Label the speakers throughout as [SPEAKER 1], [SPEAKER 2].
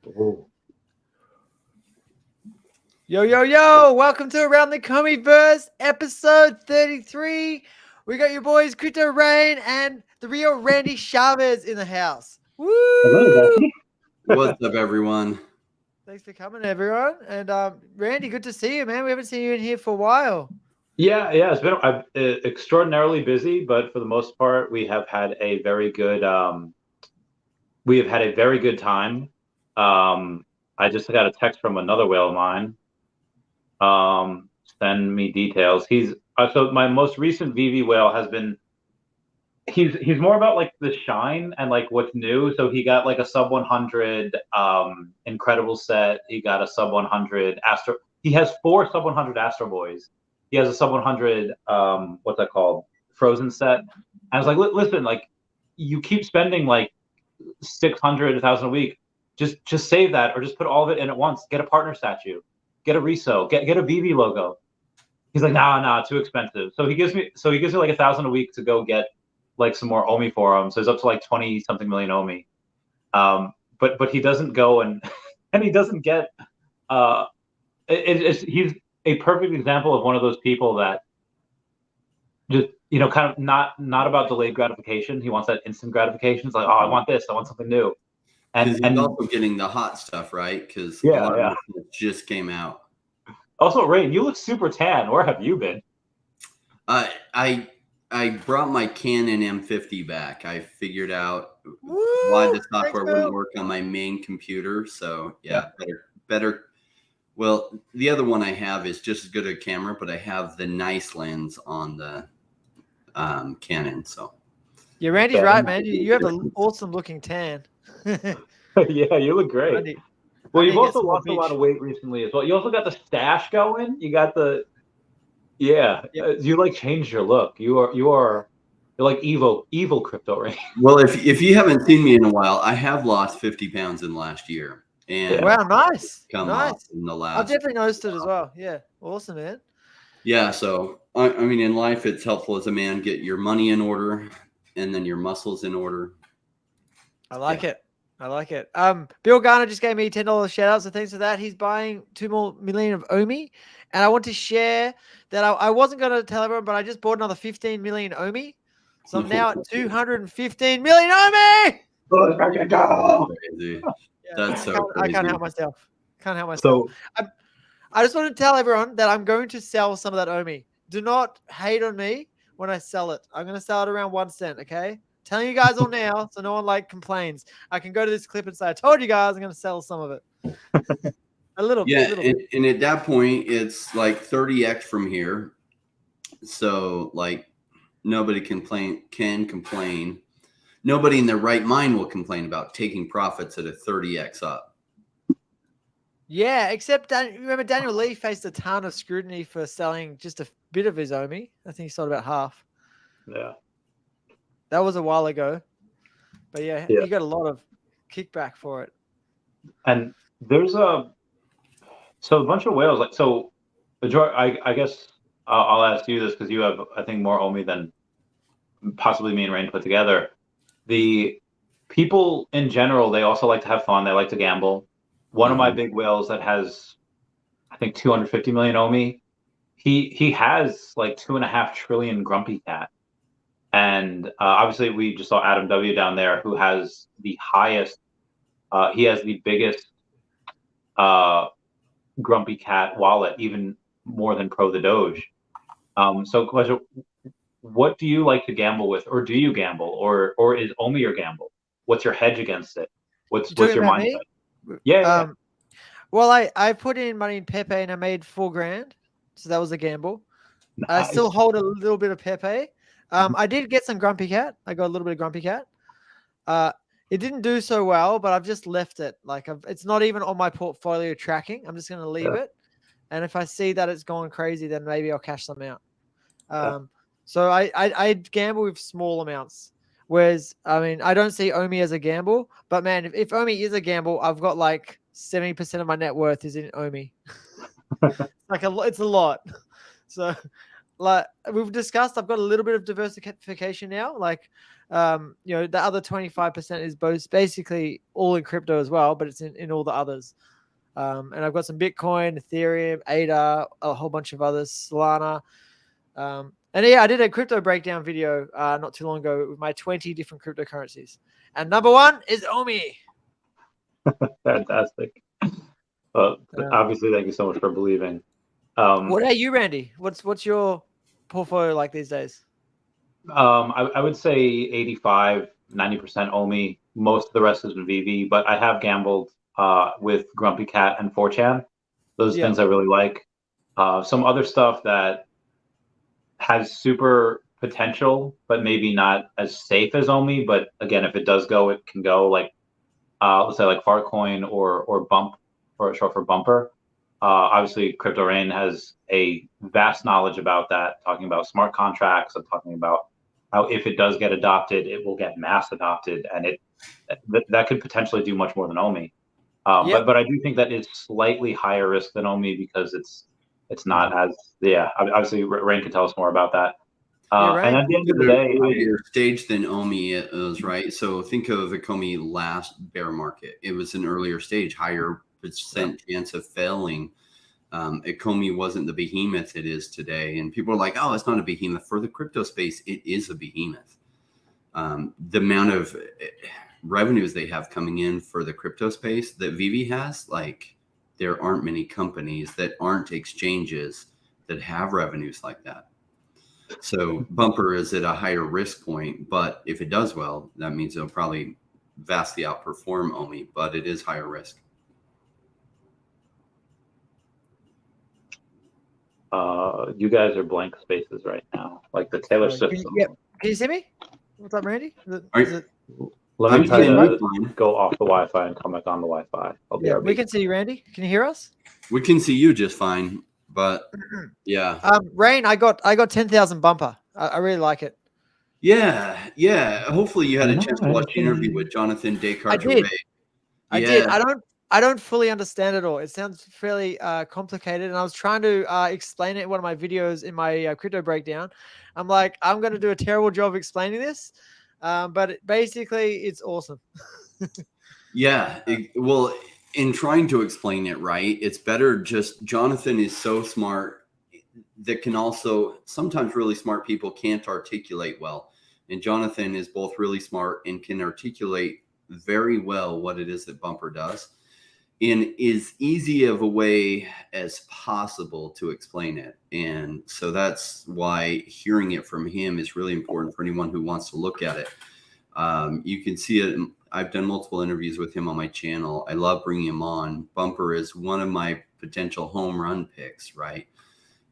[SPEAKER 1] Ooh.
[SPEAKER 2] Yo, welcome to Around the Comiverse, episode 33. We got your boys Crypto Rain and the real Randy Chavez in the house. Woo!
[SPEAKER 1] Hello, Becky.
[SPEAKER 3] What's up, everyone?
[SPEAKER 2] Thanks for coming, everyone. And Randy, good to see you, man. We haven't seen you in here for a while.
[SPEAKER 1] Yeah. It's been extraordinarily busy, but for the most part, we have had a very good time. I just got a text from another whale of mine. Send me details. He's so my most recent Vivi whale has been. He's more about like the shine and like what's new. So he got like a sub 100 incredible set. He got a sub 100 Astro. He has 4 sub 100 Astro Boys. He has a sub 100 what's that called? Frozen set. And I was like, listen, like you keep spending like 600, 1,000 a week. Just save that or just put all of it in at once. Get a partner statue. Get a reso. Get a Vivi logo. He's like, nah, too expensive. So he gives me like 1,000 a week to go get like some more Omi for him. So he's up to like 20 something million Omi. But he doesn't go and he doesn't get he's a perfect example of one of those people that just kind of not about delayed gratification. He wants that instant gratification. It's like, oh, I want this, I want something new.
[SPEAKER 3] And he's also getting the hot stuff, right? Because
[SPEAKER 1] yeah,
[SPEAKER 3] it just came out.
[SPEAKER 1] Also, Rain, you look super tan. Where have you been?
[SPEAKER 3] I brought my Canon M50 back. I figured out why the software wouldn't work on my main computer. So yeah, better. Well, the other one I have is just as good a camera, but I have the nice lens on the Canon. So
[SPEAKER 2] yeah, Randy's right, man. You have an awesome looking tan.
[SPEAKER 1] Yeah, you look great.
[SPEAKER 2] Randy,
[SPEAKER 1] well, you've also lost a lot of weight recently as well. You also got the stash going. You got the you like changed your look. You're like evil Crypto Rain.
[SPEAKER 3] Well, if you haven't seen me in a while, I have lost 50 pounds in the last year. And
[SPEAKER 2] wow, nice.
[SPEAKER 3] Off in the last.
[SPEAKER 2] I've definitely noticed it as well. Yeah, awesome, man.
[SPEAKER 3] Yeah, so I mean, in life, it's helpful as a man get your money in order and then your muscles in order.
[SPEAKER 2] I like it. Bill Garner just gave me $10 shout out, so thanks for that. He's buying 2 more million of Omi, and I want to share that I wasn't going to tell everyone, but I just bought another 15 million Omi, so I'm now at 215 million Omi.
[SPEAKER 3] Crazy. That's so crazy.
[SPEAKER 2] I can't help myself. So I just want to tell everyone that I'm going to sell some of that Omi. Do not hate on me when I sell it. I'm going to sell it around 1 cent. Okay. Telling you guys all now, so no one complains. I can go to this clip and say, I told you guys I'm going to sell some of it. a little bit.
[SPEAKER 3] And at that point, it's like 30x from here. So like nobody can complain. Nobody in their right mind will complain about taking profits at a 30x up.
[SPEAKER 2] Yeah, except remember Daniel Lee faced a ton of scrutiny for selling just a bit of his Omi. I think he sold about half.
[SPEAKER 1] Yeah.
[SPEAKER 2] That was a while ago, but he got a lot of kickback for it.
[SPEAKER 1] And there's a bunch of whales. Like, so, I guess I'll ask you this because you have, I think, more Omi than possibly me and Rain put together. The people in general, they also like to have fun. They like to gamble. One of my big whales that has, I think, 250 million Omi. He has like 2.5 trillion Grumpy Cat. And obviously, we just saw Adam W. down there, who has the highest. He has the biggest Grumpy Cat wallet, even more than Pro the Doge. So, question: what do you like to gamble with, or do you gamble, or is Omi your gamble? What's your hedge against it? What's your mindset? Yeah.
[SPEAKER 2] Well, I put in money in Pepe and I made $4,000, so that was a gamble. Nice. I still hold a little bit of Pepe. I did get some Grumpy Cat. I got a little bit of Grumpy Cat. It didn't do so well, but I've just left it. It's not even on my portfolio tracking. I'm just going to leave it. And if I see that it's going crazy, then maybe I'll cash some out. So I gamble with small amounts. Whereas, I mean, I don't see Omi as a gamble. But, man, if Omi is a gamble, I've got 70% of my net worth is in Omi. It's a lot. So... we've discussed, I've got a little bit of diversification now. The other 25% is both basically all in crypto as well, but it's in all the others. And I've got some Bitcoin, Ethereum, ADA, a whole bunch of others, Solana. And yeah, I did a crypto breakdown video not too long ago with my 20 different cryptocurrencies. And number one is OMI.
[SPEAKER 1] Fantastic. Obviously, thank you so much for believing.
[SPEAKER 2] What are you, Randy? What's your portfolio like these days?
[SPEAKER 1] I would say 85, 90% OMI. Most of the rest is Vivi, but I have gambled with Grumpy Cat and 4chan. Those things I really like. Some other stuff that has super potential, but maybe not as safe as OMI. But again, if it does go, it can go. Like let's say like Fartcoin or Bump, or short for Bumper. Obviously, Crypto Rain has a vast knowledge about that, talking about smart contracts and talking about how if it does get adopted, it will get mass adopted, and that could potentially do much more than OMI. But I do think that is slightly higher risk than OMI because it's not as Obviously, Rain can tell us more about that. And at the end of the day,
[SPEAKER 3] earlier stage than OMI is, right? So think of the OMI last bear market. It was an earlier stage, higher percent chance of failing. Ecomi wasn't the behemoth it is today, and people are like, "Oh, it's not a behemoth." For the crypto space, it is a behemoth. The amount of revenues they have coming in for the crypto space that Vivi has, like, there aren't many companies that aren't exchanges that have revenues like that. So Bumper is at a higher risk point, but if it does well, that means it'll probably vastly outperform OMI, but it is higher risk.
[SPEAKER 1] You guys are blank spaces right now, like the Taylor Swift song.
[SPEAKER 2] Can you see me? What's up, Randy?
[SPEAKER 1] Let me try to go off the Wi-Fi and come back on the Wi-Fi.
[SPEAKER 2] We can see you, Randy. Can you hear us?
[SPEAKER 3] We can see you just fine, but yeah.
[SPEAKER 2] Rain, I got 10,000 Bumper. I really like it.
[SPEAKER 3] Yeah. Hopefully you had a chance to watch the interview with Jonathan Descartes.
[SPEAKER 2] I did. I don't fully understand it all. It sounds fairly complicated, and I was trying to explain it in one of my videos in my crypto breakdown. I'm like, I'm going to do a terrible job of explaining this, but basically, it's awesome.
[SPEAKER 3] Well, in trying to explain it right, it's better just Jonathan is so smart that can also sometimes really smart people can't articulate well, and Jonathan is both really smart and can articulate very well what it is that Bumper does, in as easy of a way as possible to explain it. And so that's why hearing it from him is really important for anyone who wants to look at it. You can see it. I've done multiple interviews with him on my channel. I love bringing him on. Bumper is one of my potential home run picks, right?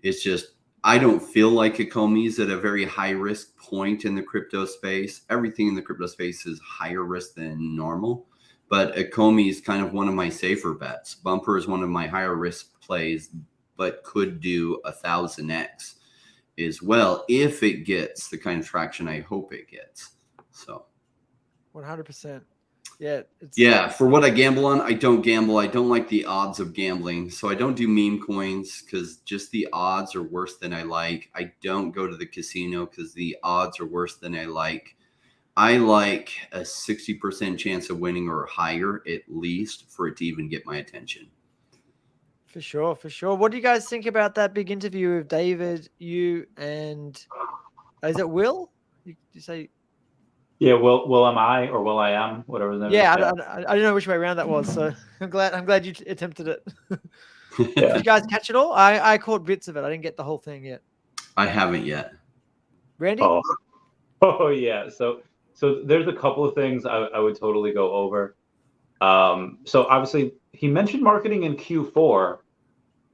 [SPEAKER 3] It's just, I don't feel like Ecomi is at a very high risk point in the crypto space. Everything in the crypto space is higher risk than normal. But Ecomi is kind of one of my safer bets. Bumper is one of my higher risk plays, but could do 1,000x as well if it gets the kind of traction I hope it gets. So
[SPEAKER 2] 100%.
[SPEAKER 3] For what I gamble on, I don't gamble. I don't like the odds of gambling. So I don't do meme coins because just the odds are worse than I like. I don't go to the casino because the odds are worse than I like. I like a 60% chance of winning or higher, at least, for it to even get my attention.
[SPEAKER 2] For sure. What do you guys think about that big interview with David, you, and is it Will? You say?
[SPEAKER 1] Yeah, Will am I or Will I am, whatever the name is.
[SPEAKER 2] I don't know which way around that was, so I'm glad you attempted it. Did you guys catch it all? I caught bits of it. I didn't get the whole thing yet.
[SPEAKER 3] I haven't yet.
[SPEAKER 2] Randy?
[SPEAKER 1] Oh yeah. So there's a couple of things I would totally go over. So obviously he mentioned marketing in Q4,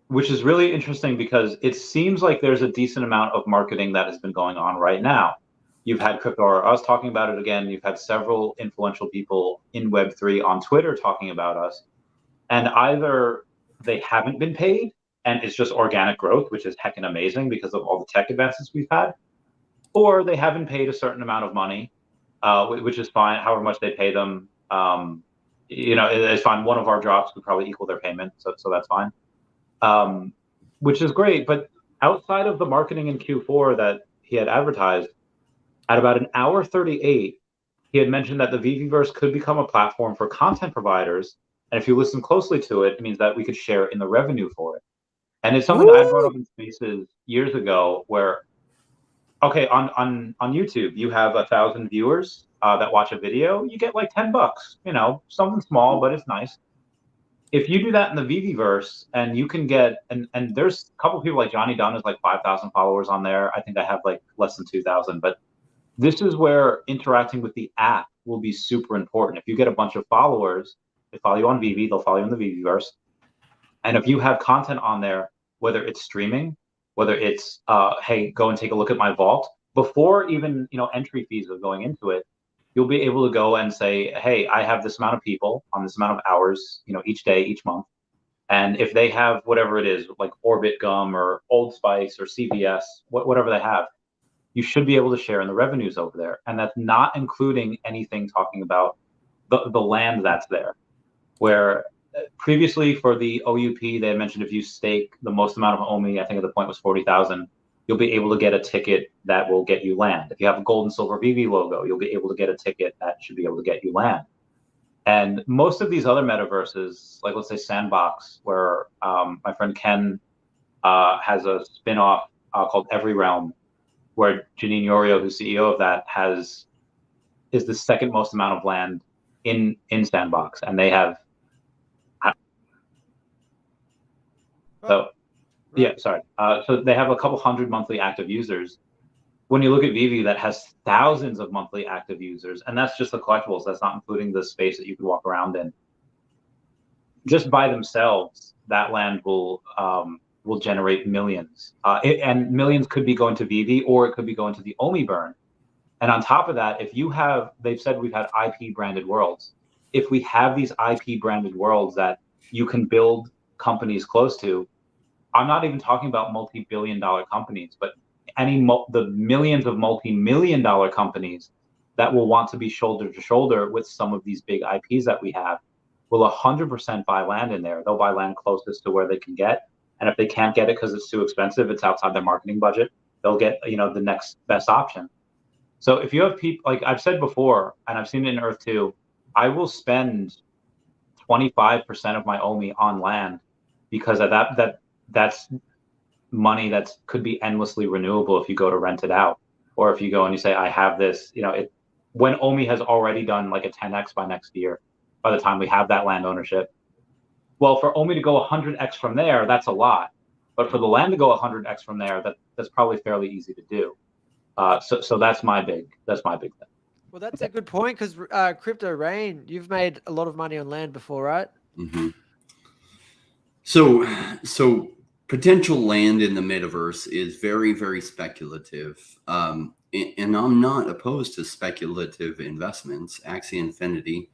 [SPEAKER 1] which is really interesting because it seems like there's a decent amount of marketing that has been going on right now. You've had Crypto or us talking about it again. You've had several influential people in Web3 on Twitter talking about us. And either they haven't been paid and it's just organic growth, which is heckin' amazing because of all the tech advances we've had, or they haven't paid a certain amount of money, which is fine. However much they pay them, it's fine. One of our drops would probably equal their payment, so that's fine, which is great. But outside of the marketing in Q4 that he had advertised, At about an hour 38, he had mentioned that the Viviverse could become a platform for content providers. And if you listen closely to it, it means that we could share in the revenue for it. And it's something I brought
[SPEAKER 2] Woo!
[SPEAKER 1] up in spaces years ago where, okay, on YouTube, you have 1,000 viewers that watch a video, you get like $10, something small, but it's nice. If you do that in the Viviverse and you can get, and there's a couple people like Johnny Dunn is like 5,000 followers on there. I think I have like less than 2,000, but this is where interacting with the app will be super important. If you get a bunch of followers, they follow you on Vivi, they'll follow you in the Viviverse. And if you have content on there, whether it's streaming, whether it's hey, go and take a look at my vault, before even entry fees of going into it, you'll be able to go and say, hey, I have this amount of people on this amount of hours, each day, each month. And if they have whatever it is, like Orbit Gum or Old Spice or CVS, whatever they have, you should be able to share in the revenues over there. And that's not including anything talking about the land that's there. Where previously for the OUP, they mentioned if you stake the most amount of OMI, I think at the point was 40,000, you'll be able to get a ticket that will get you land. If you have a gold and silver Vivi logo, you'll be able to get a ticket that should be able to get you land. And most of these other metaverses, like let's say Sandbox, where my friend Ken has a spin-off called Every Realm, where Janine Yorio, who's CEO of that, is the second most amount of land in Sandbox, and they have. So, yeah, sorry. So they have a couple hundred monthly active users. When you look at Vivi, that has thousands of monthly active users, and that's just the collectibles. That's not including the space that you can walk around in. Just by themselves, that land will generate millions, and millions could be going to Vivi, or it could be going to the OMI burn. And on top of that, if you have, they've said we've had IP branded worlds. If we have these IP branded worlds that you can build companies close to, I'm not even talking about multi-billion-dollar companies, but the millions of multi-million-dollar companies that will want to be shoulder to shoulder with some of these big IPs that we have will 100% buy land in there. They'll buy land closest to where they can get. And if they can't get it because it's too expensive, it's outside their marketing budget, they'll get, the next best option. So if you have people, like I've said before, and I've seen it in Earth 2, I will spend 25% of my OMI on land because of that's money that could be endlessly renewable if you go to rent it out, or if you go and you say, I have this, when OMI has already done like a 10x by next year, by the time we have that land ownership. Well, for OMI to go 100x from there, that's a lot. But for the land to go 100x from there, that's probably fairly easy to do. So that's my big thing.
[SPEAKER 2] Well, that's a good point, because Crypto Rain, you've made a lot of money on land before, right?
[SPEAKER 3] Mm-hmm. So potential land in the metaverse is very, very speculative. And I'm not opposed to speculative investments. Axie Infinity,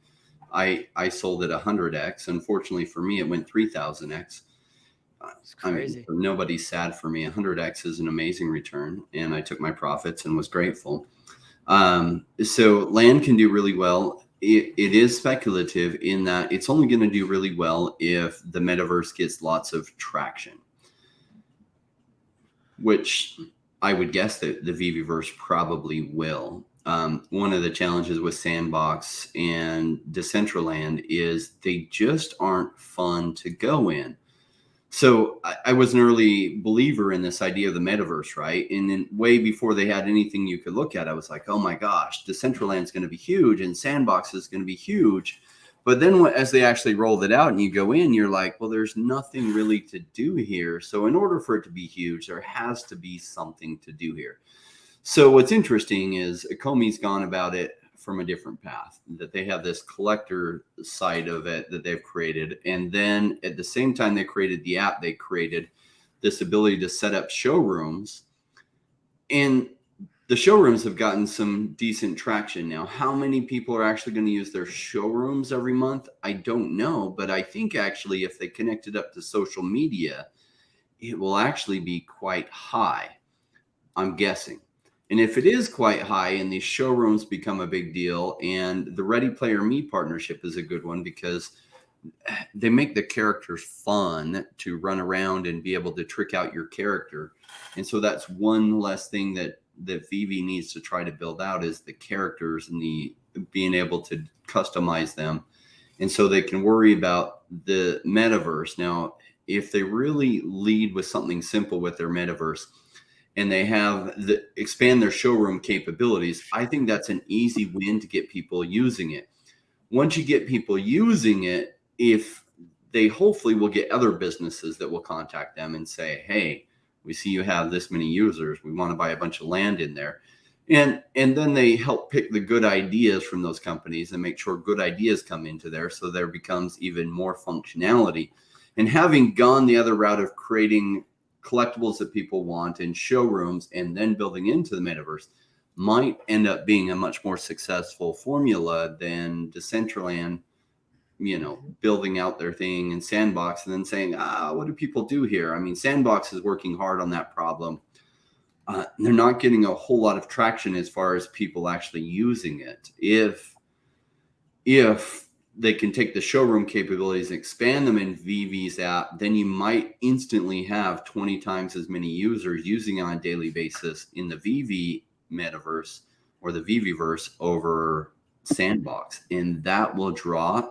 [SPEAKER 3] I sold it 100x. Unfortunately for me, it went 3,000x.
[SPEAKER 2] It's crazy.
[SPEAKER 3] I mean, nobody's sad for me. 100x is an amazing return, and I took my profits and was grateful. So land can do really well. It is speculative in that it's only going to do really well if the metaverse gets lots of traction, which I would guess that the Viviverse probably will. One of the challenges with Sandbox and Decentraland is they just aren't fun to go in. So I was an early believer in this idea of the metaverse, right? And then way before they had anything you could look at, I was like, oh my gosh, Decentraland is going to be huge and Sandbox is going to be huge. But then as they actually rolled it out and you go in, you're like, well, there's nothing really to do here. So in order for it to be huge, there has to be something to do here. So what's interesting is Comey's gone about it from a different path, that they have this collector side of it that they've created. And then at the same time they created the app, they created this ability to set up showrooms. And the showrooms have gotten some decent traction now. How many people are actually going to use their showrooms every month? I don't know. But I think actually if they connect it up to social media, it will actually be quite high, I'm guessing. And if it is quite high and these showrooms become a big deal, and the Ready Player Me partnership is a good one because they make the characters fun to run around and be able to trick out your character. And so that's one less thing that that Vivi needs to try to build out is the characters and the being able to customize them. And so they can worry about the metaverse. Now, if they really lead with something simple with their metaverse and they have expand their showroom capabilities, I think that's an easy win to get people using it. Once you get people using it, if they hopefully will get other businesses that will contact them and say, hey, we see you have this many users. We want to buy a bunch of land in there. And then they help pick the good ideas from those companies and make sure good ideas come into there, so there becomes even more functionality. And having gone the other route of creating collectibles that people want in showrooms and then building into the metaverse might end up being a much more successful formula than Decentraland, building out their thing in Sandbox and then saying, what do people do here? I mean, Sandbox is working hard on that problem. They're not getting a whole lot of traction as far as people actually using it. If they can take the showroom capabilities and expand them in Vivi's app, then you might instantly have 20 times as many users using it on a daily basis in the Vivi metaverse or the Viviverse over Sandbox. And that will draw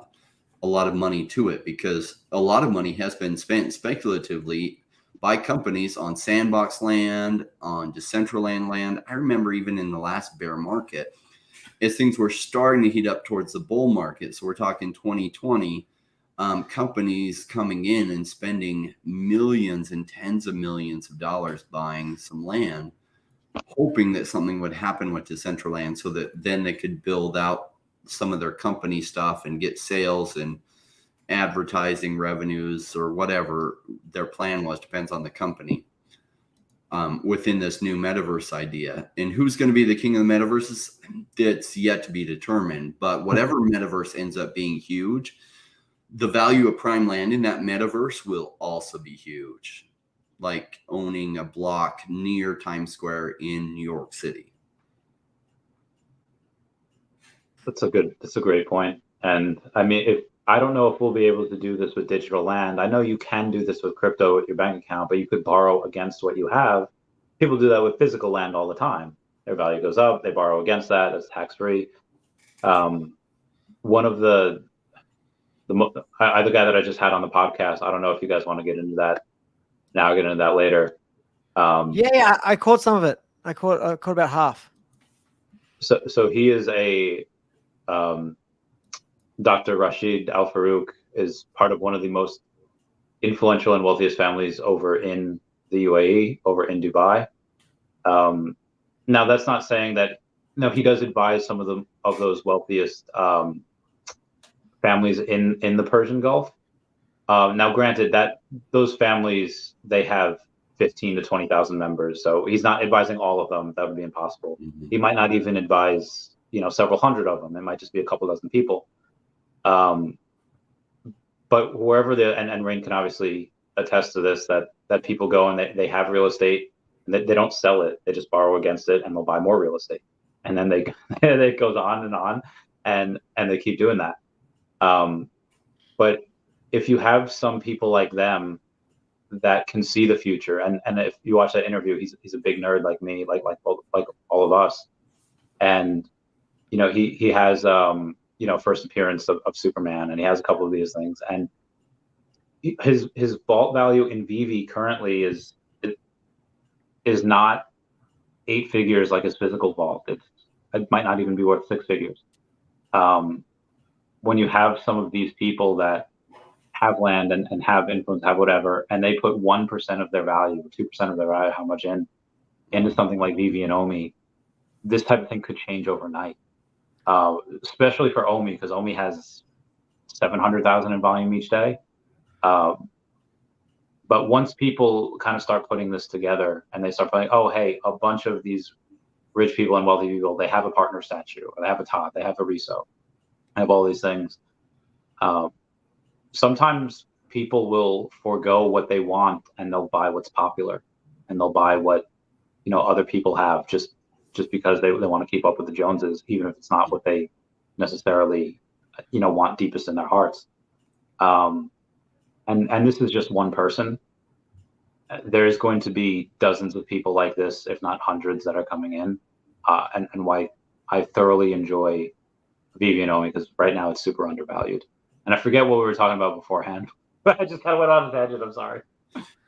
[SPEAKER 3] a lot of money to it, because a lot of money has been spent speculatively by companies on Sandbox land, on Decentraland land. I remember even in the last bear market, as things were starting to heat up towards the bull market, so we're talking 2020, companies coming in and spending millions and tens of millions of dollars buying some land, hoping that something would happen with Decentraland so that then they could build out some of their company stuff and get sales and advertising revenues or whatever their plan was, depends on the company, within this new metaverse idea. And who's going to be the king of the metaverses, it's yet to be determined. But whatever metaverse ends up being huge, the value of prime land in that metaverse will also be huge, like owning a block near Times Square in New York City.
[SPEAKER 1] That's a great point. And I mean, I don't know if we'll be able to do this with digital land. I know you can do this with crypto with your bank account, but you could borrow against what you have. People do that with physical land all the time. Their value goes up, they borrow against that. That's tax-free. One of the guy that I just had on the podcast, I don't know if you guys want to get into that now, I'll get into that later.
[SPEAKER 2] Yeah, I caught some of it. I caught about half.
[SPEAKER 1] So he is Dr. Rashid Al Farouk is part of one of the most influential and wealthiest families over in the UAE, over in Dubai. Now, that's not saying that, he does advise some of those wealthiest families in the Persian Gulf. Now, granted, that those families, they have 15 to 20,000 members, so he's not advising all of them. That would be impossible. Mm-hmm. He might not even advise, several hundred of them. It might just be a couple dozen people. But wherever and Rain can obviously attest to this, that people go and they have real estate and they don't sell it. They just borrow against it and they'll buy more real estate. And then it goes on and they keep doing that. But if you have some people like them that can see the future, and if you watch that interview, he's a big nerd like me, like all of us. And, he has, first appearance of Superman, and he has a couple of these things, and his vault value in Vivi currently is not 8 figures like his physical vault. It might not even be worth 6 figures. When you have some of these people that have land and have influence, have whatever, and they put 1% of their value, 2% of their value, how much into something like Vivi and Omi, this type of thing could change overnight. Especially for Omi, because Omi has 700,000 in volume each day. But once people kind of start putting this together and they start playing, oh, hey, a bunch of these rich people and wealthy people, they have a partner statue, or they have a Todd, they have a Riso, they have all these things. Sometimes people will forego what they want and they'll buy what's popular, and they'll buy what other people have just because they want to keep up with the Joneses, even if it's not what they necessarily want deepest in their hearts. And this is just one person, there's going to be dozens of people like this, if not hundreds, that are coming in, and why I thoroughly enjoy Vivi and Omi, because right now it's super undervalued. And I forget what we were talking about beforehand, but I just kind of went on a tangent. I'm sorry.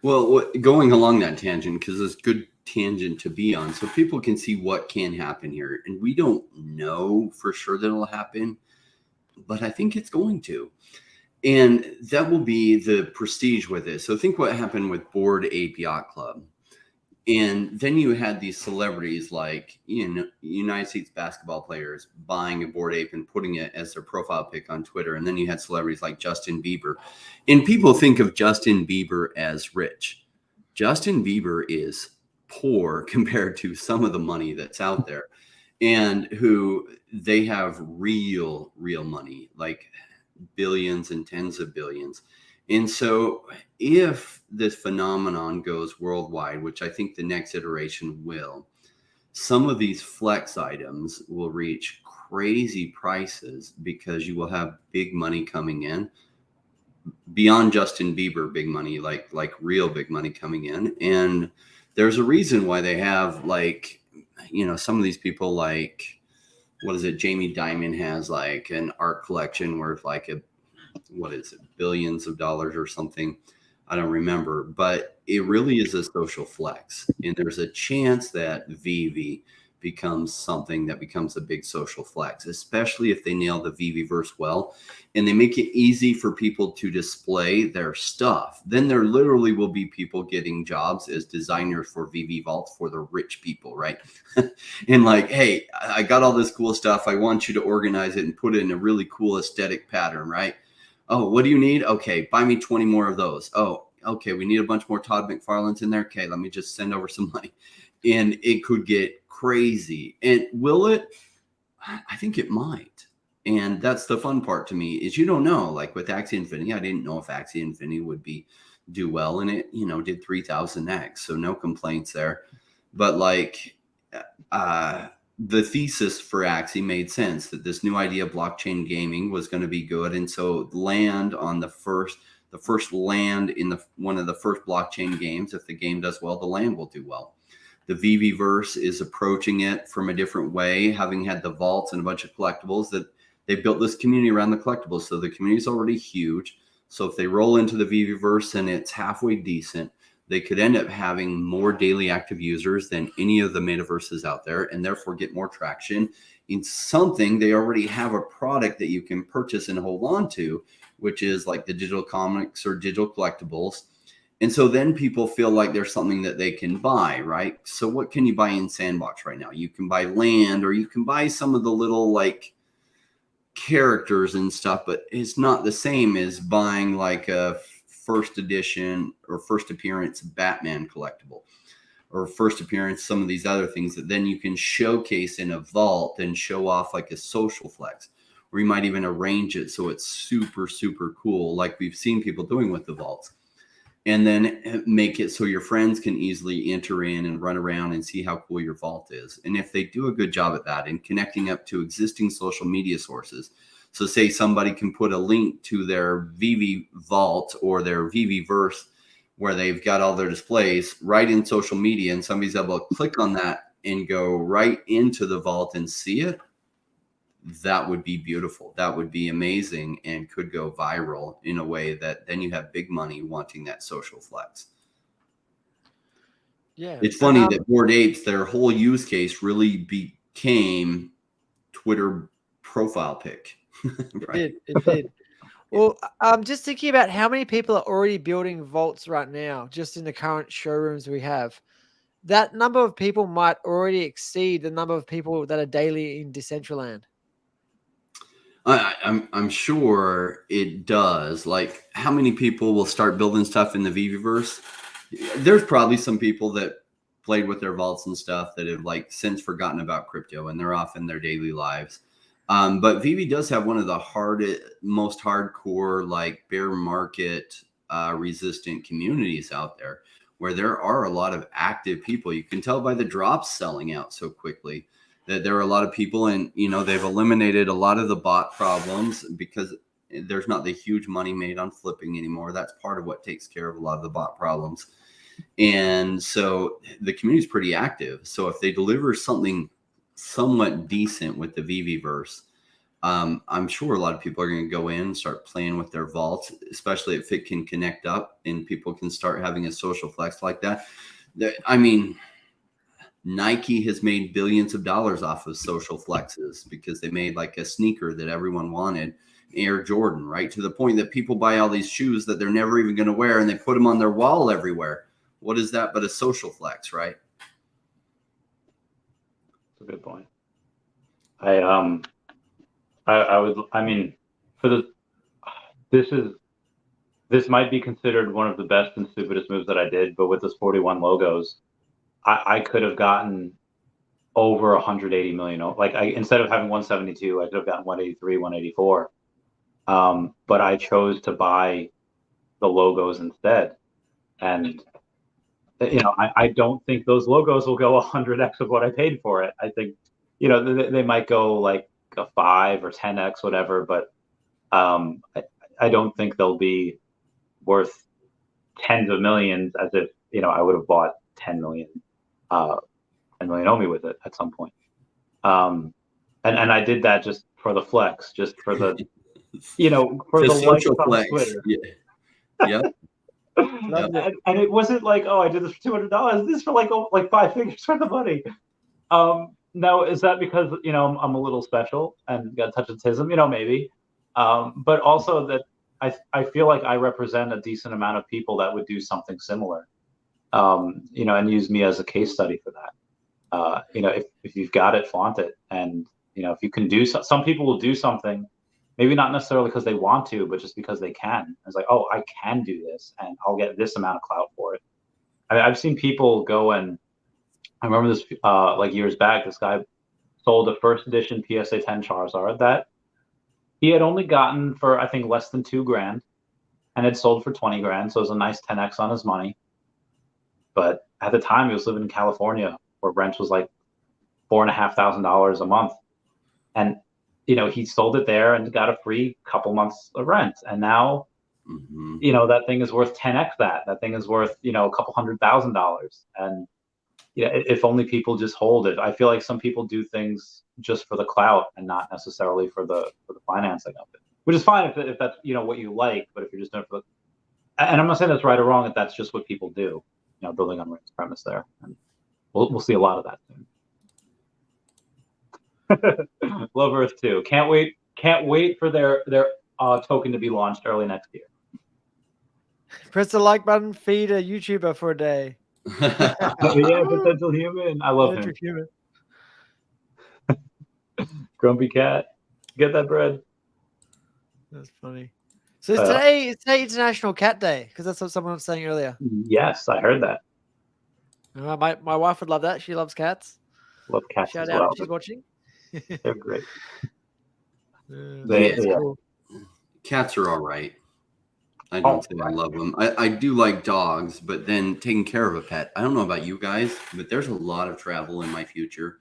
[SPEAKER 3] Well, going along that tangent, because it's a good tangent to be on, so people can see what can happen here. And we don't know for sure that it'll happen, but I think it's going to. And that will be the prestige with it. So think what happened with Bored Ape Yacht Club. And then you had these celebrities like, United States basketball players buying a Bored Ape and putting it as their profile pic on Twitter. And then you had celebrities like Justin Bieber. And people think of Justin Bieber as rich. Justin Bieber is poor compared to some of the money that's out there, and who they have real money, like billions and tens of billions. And so if this phenomenon goes worldwide, which I think the next iteration will, some of these flex items will reach crazy prices because you will have big money coming in beyond Justin Bieber, big money, like real big money coming in. And there's a reason why they have, like, some of these people, like, what is it? Jamie Dimon has like an art collection worth like billions of dollars or something. I don't remember, but it really is a social flex. And there's a chance that Vivi becomes something that becomes a big social flex, especially if they nail the Viviverse well and they make it easy for people to display their stuff. Then there literally will be people getting jobs as designers for Vivi Vaults for the rich people, right? And like, hey, I got all this cool stuff. I want you to organize it and put it in a really cool aesthetic pattern, right? Oh, what do you need? Okay, buy me 20 more of those. Oh, okay, we need a bunch more Todd McFarlanes in there. Okay, let me just send over some money. And it could get crazy. And will it? I think it might. And that's the fun part to me, is you don't know. Like with Axie Infinity, I didn't know if Axie Infinity would do well, and it, did 3000x. So no complaints there. But like the thesis for Axie made sense, that this new idea of blockchain gaming was going to be good. And so land on the first land in one of the first blockchain games, if the game does well, the land will do well. The Viviverse is approaching it from a different way, having had the vaults and a bunch of collectibles, that they built this community around the collectibles. So the community is already huge. So if they roll into the Viviverse and it's halfway decent, they could end up having more daily active users than any of the metaverses out there, and therefore get more traction in something. They already have a product that you can purchase and hold on to, which is like the digital comics or digital collectibles. And so then people feel like there's something that they can buy, right? So what can you buy in Sandbox right now? You can buy land, or you can buy some of the little like characters and stuff, but it's not the same as buying like a first edition or first appearance Batman collectible, or first appearance some of these other things that then you can showcase in a vault and show off like a social flex, or you might even arrange it so it's super cool, like we've seen people doing with the vaults. And then make it so your friends can easily enter in and run around and see how cool your vault is. And if they do a good job at that and connecting up to existing social media sources, so say somebody can put a link to their Vivi vault or their Viviverse where they've got all their displays right in social media, and somebody's able to click on that and go right into the vault and see it, that would be beautiful. That would be amazing, and could go viral in a way that then you have big money wanting that social flex.
[SPEAKER 2] Yeah.
[SPEAKER 3] It's funny that Bored Apes, their whole use case really became Twitter profile pic. Right?
[SPEAKER 2] It did. Well, I'm just thinking about how many people are already building vaults right now, just in the current showrooms we have. That number of people might already exceed the number of people that are daily in Decentraland.
[SPEAKER 3] I'm sure it does. Like, how many people will start building stuff in the Viviverse? There's probably some people that played with their vaults and stuff that have like since forgotten about crypto, and they're off in their daily lives. But Vivi does have one of the most hardcore, like bear market resistant communities out there, where there are a lot of active people. You can tell by the drops selling out so quickly that there are a lot of people, and they've eliminated a lot of the bot problems because there's not the huge money made on flipping anymore. That's part of what takes care of a lot of the bot problems. And so the community is pretty active. So if they deliver something somewhat decent with the Viviverse, I'm sure a lot of people are going to go in and start playing with their vaults, especially if it can connect up and people can start having a social flex like that. I mean, Nike has made billions of dollars off of social flexes because they made like a sneaker that everyone wanted, Air Jordan, right? To the point that people buy all these shoes that they're never even going to wear and they put them on their wall everywhere. What is that but a social flex, right?
[SPEAKER 1] That's a good point. I mean, this might be considered one of the best and stupidest moves that I did, but with this 41 logos, I could have gotten over 180 million. Like instead of having 172, I could have gotten 183, 184. But I chose to buy the logos instead. And I don't think those logos will go 100x of what I paid for it. I think, they might go like a 5 or 10x, whatever, but I don't think they'll be worth tens of millions as if, I would have bought 10 million Omi with it at some point. And I did that just for the flex, just for the, for the
[SPEAKER 3] social
[SPEAKER 1] likes
[SPEAKER 3] flex.
[SPEAKER 1] on Twitter.
[SPEAKER 3] Yeah.
[SPEAKER 1] And it wasn't like, oh, I did this for $200. This is for like 5 figures worth of money. Now, is that because, I'm a little special and got a touch of tism? Maybe. But also that I feel like I represent a decent amount of people that would do something similar, and use me as a case study for that. If you've got it, flaunt it. And, if you can do some people will do something, maybe not necessarily because they want to, but just because they can. It's like, oh, I can do this and I'll get this amount of clout for it. I've seen people go and I remember this like years back, this guy sold a first edition PSA 10 Charizard that he had only gotten for, I think, less than $2,000 and had sold for 20 grand. So it was a nice 10x on his money. But at the time he was living in California where rent was like $4,500 a month. And, he sold it there and got a free couple months of rent. And now, that thing is worth 10x that. That thing is worth, a couple $100,000. And if only people just hold it. I feel like some people do things just for the clout and not necessarily for the financing of it, which is fine if that's what you like. But if you're just doing it for and I'm not saying that's right or wrong, if that's just what people do, building on Rick's premise there, and we'll see a lot of that soon. Love Earth 2. Can't wait for their token to be launched early next year.
[SPEAKER 2] Press the like button, feed a YouTuber for a day.
[SPEAKER 1] Yeah, potential human. I love him.
[SPEAKER 2] Human.
[SPEAKER 1] Grumpy cat. Get that bread.
[SPEAKER 2] That's funny. So it's today International Cat Day, because that's what someone was saying earlier.
[SPEAKER 1] Yes, I heard that.
[SPEAKER 2] My wife would love that. She loves cats.
[SPEAKER 1] Love cats.
[SPEAKER 2] Shout
[SPEAKER 1] as
[SPEAKER 2] out
[SPEAKER 1] well.
[SPEAKER 2] if she's watching.
[SPEAKER 1] They're great.
[SPEAKER 3] Yeah. Cats are all right. I don't say I love them. I do like dogs, but then taking care of a pet. I don't know about you guys, but there's a lot of travel in my future.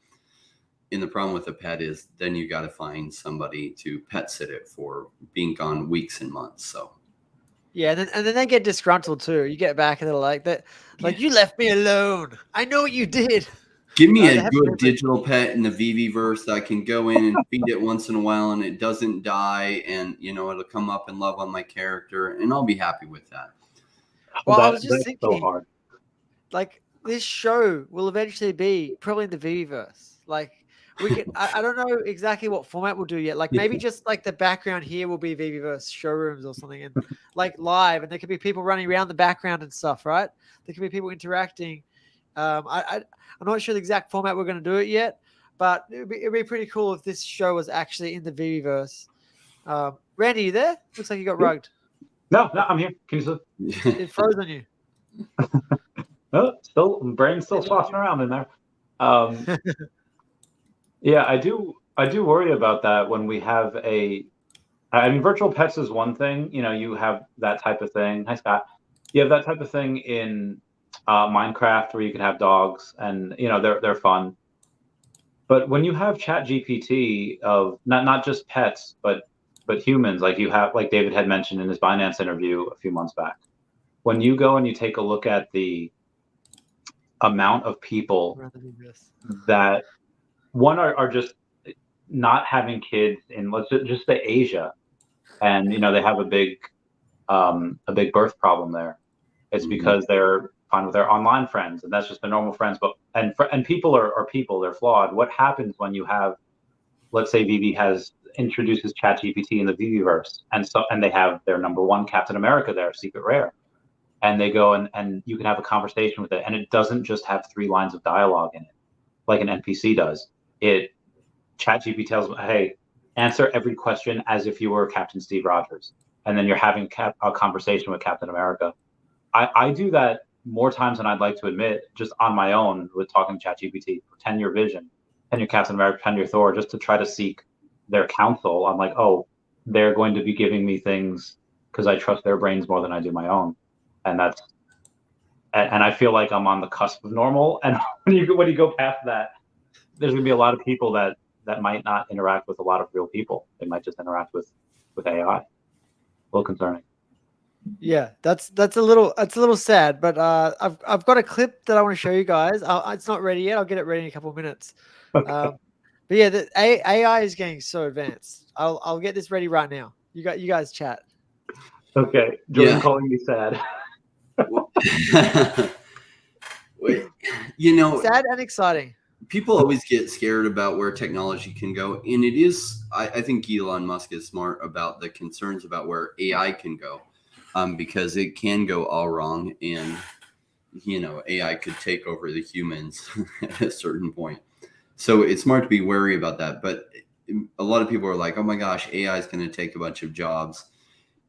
[SPEAKER 3] And the problem with a pet is then you got to find somebody to pet sit it for being gone weeks and months. So
[SPEAKER 2] yeah, and then they get disgruntled too. You get back and they're like that, like you left me alone. I know what you did.
[SPEAKER 3] Give me a good digital pet in the Viviverse that I can go in and feed it once in a while and it doesn't die, and it'll come up and love on my character, and I'll be happy with that.
[SPEAKER 2] Well, I was just thinking, so hard. Like this show will eventually be probably in the Viviverse. Like we can, I don't know exactly what format we'll do yet. Like maybe just like the background here will be Viviverse showrooms or something, and like live, and there could be people running around the background and stuff, right? There could be people interacting. I'm not sure the exact format we're going to do it yet, but it'd be pretty cool if this show was actually in the Viviverse. Randy, you there? Looks like you got rugged.
[SPEAKER 1] No, I'm here. Can you see?
[SPEAKER 2] It froze on you.
[SPEAKER 1] No, brain's still sloshing around in there. Yeah, I do worry about that when we have virtual pets is one thing. You have that type of thing. Hi, Scott. You have that type of thing in Minecraft where you can have dogs, and they're fun. But when you have Chat GPT of not just pets, but humans, like you have, like David had mentioned in his Binance interview a few months back, when you go and you take a look at the amount of people
[SPEAKER 2] Rather than this.
[SPEAKER 1] that one are just not having kids in, let's just say Asia, and they have a big birth problem there. It's because they're fine with their online friends, and that's just their normal friends. But and people are people, they're flawed. What happens when you have, let's say Vivi introduces ChatGPT in the Viviverse, and they have their number one Captain America there, Secret Rare, and they go and you can have a conversation with it, and it doesn't just have 3 lines of dialogue in it like an NPC does. ChatGPT tells them, hey, answer every question as if you were Captain Steve Rogers, and then you're having a conversation with Captain America. I do that more times than I'd like to admit, just on my own with talking to ChatGPT. Pretend you're Vision, pretend you're Captain America, pretend you're Thor, just to try to seek their counsel. I'm like, oh, they're going to be giving me things because I trust their brains more than I do my own, and I feel like I'm on the cusp of normal. And when you go past that, there's gonna be a lot of people that might not interact with a lot of real people. They might just interact with AI. A little concerning.
[SPEAKER 2] Yeah, that's a little sad, but I've got a clip that I want to show you guys. It's not ready yet. I'll get it ready in a couple of minutes.
[SPEAKER 1] Okay.
[SPEAKER 2] But yeah, the AI is getting so advanced. I'll get this ready right now. You guys chat.
[SPEAKER 1] Okay, Jordan calling me sad.
[SPEAKER 3] Wait,
[SPEAKER 2] sad and exciting.
[SPEAKER 3] People always get scared about where technology can go, and it is. I think Elon Musk is smart about the concerns about where AI can go. Because it can go all wrong, and AI could take over the humans at a certain point. So it's smart to be wary about that. But a lot of people are like, "Oh my gosh, AI is going to take a bunch of jobs,"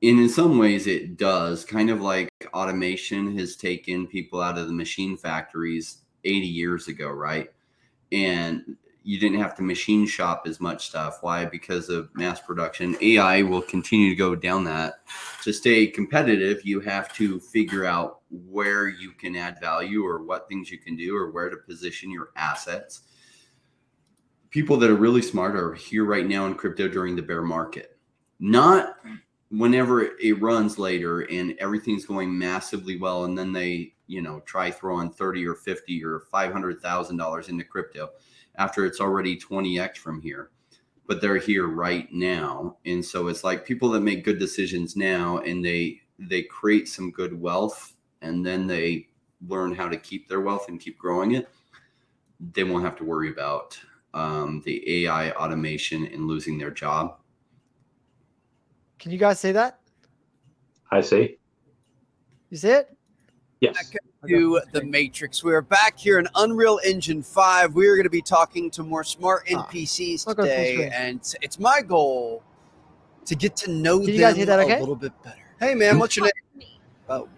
[SPEAKER 3] and in some ways, it does. Kind of like automation has taken people out of the machine factories 80 years ago, right? And you didn't have to machine shop as much stuff. Why? Because of mass production. AI will continue to go down that. To stay competitive, you have to figure out where you can add value, or what things you can do, or where to position your assets. People that are really smart are here right now in crypto during the bear market, not whenever it runs later and everything's going massively well, and then they try throwing 30 or 50 or $500,000 into crypto after it's already 20x from here. But they're here right now. And so it's like people that make good decisions now, and they create some good wealth, and then they learn how to keep their wealth and keep growing it. They won't have to worry about the AI automation and losing their job.
[SPEAKER 2] Can you guys see that?
[SPEAKER 1] I see.
[SPEAKER 2] You see it?
[SPEAKER 1] Yes.
[SPEAKER 4] To the Matrix. We're back here in Unreal Engine 5. We're going to be talking to more smart NPCs today, and it's my goal to get to know them a little bit better. Hey, man, what's your name? Oh.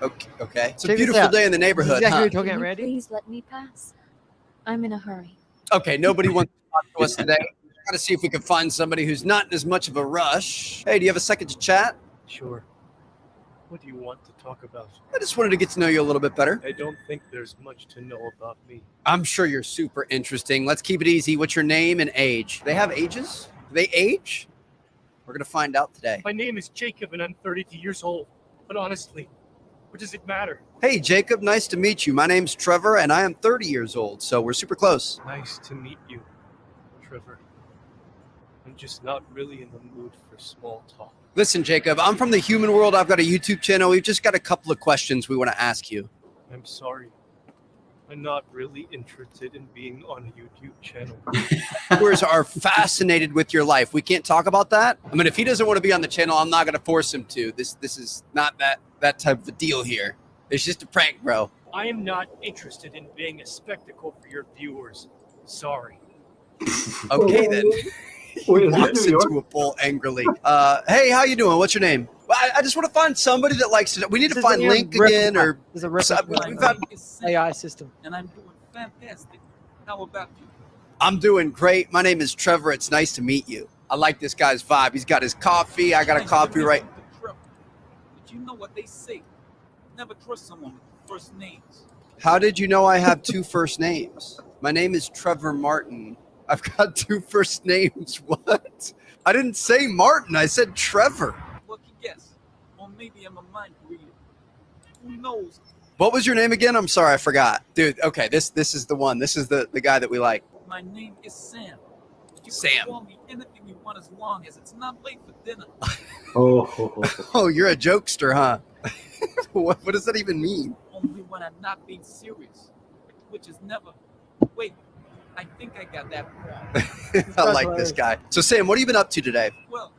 [SPEAKER 4] Okay. It's a beautiful day in the neighborhood, huh?
[SPEAKER 5] Can you please let me pass? I'm in a hurry.
[SPEAKER 4] Okay, nobody wants to talk to us today. Got to see if we can find somebody who's not in as much of a rush. Hey, do you have a second to chat?
[SPEAKER 6] Sure. What do you want to talk about?
[SPEAKER 4] I just wanted to get to know you a little bit better.
[SPEAKER 6] I don't think there's much to know about me.
[SPEAKER 4] I'm sure you're super interesting. Let's keep it easy. What's your name and age? They have ages? Do they age? We're going to find out today.
[SPEAKER 6] My name is Jacob, and I'm 32 years old. But honestly, what does it matter?
[SPEAKER 4] Hey, Jacob, nice to meet you. My name's Trevor, and I am 30 years old, so we're super close.
[SPEAKER 6] Nice to meet you, Trevor. I'm just not really in the mood for small talk.
[SPEAKER 4] Listen, Jacob, I'm from the human world. I've got a YouTube channel. We've just got a couple of questions we want to ask you.
[SPEAKER 6] I'm sorry. I'm not really interested in being on a YouTube channel.
[SPEAKER 4] Viewers are fascinated with your life. We can't talk about that. I mean, if he doesn't want to be on the channel, I'm not going to force him to. This is not that type of a deal here. It's just a prank, bro.
[SPEAKER 6] I am not interested in being a spectacle for your viewers. Sorry.
[SPEAKER 4] Okay, then. He walks into a bowl angrily. Hey, how you doing? What's your name? I just want to find somebody that likes to. We need to find Link again, or
[SPEAKER 2] there's a AI system.
[SPEAKER 7] And I'm doing fantastic. How about you?
[SPEAKER 4] I'm doing great. My name is Trevor. It's nice to meet you. I like this guy's vibe. He's got his coffee. I got a coffee right.
[SPEAKER 7] But you know what they say. Never trust someone with first names.
[SPEAKER 4] How did you know I have 2 first names? My name is Trevor Martin. I've got 2 first names. What? I didn't say Martin. I said Trevor.
[SPEAKER 7] Lucky guess. Or maybe I'm a mind reader. Who knows?
[SPEAKER 4] What was your name again? I'm sorry, I forgot. Dude, okay, this is the one. This is the guy that we like.
[SPEAKER 7] My name is Sam. You
[SPEAKER 4] Sam.
[SPEAKER 7] can call me anything you want as long as it's not late for dinner.
[SPEAKER 4] Oh, you're a jokester, huh? What does that even mean?
[SPEAKER 7] Only when I'm not being serious, which is never. Wait, I think I got that wrong.
[SPEAKER 4] I like this guy. So, Sam, what have you been up to today?
[SPEAKER 7] Well,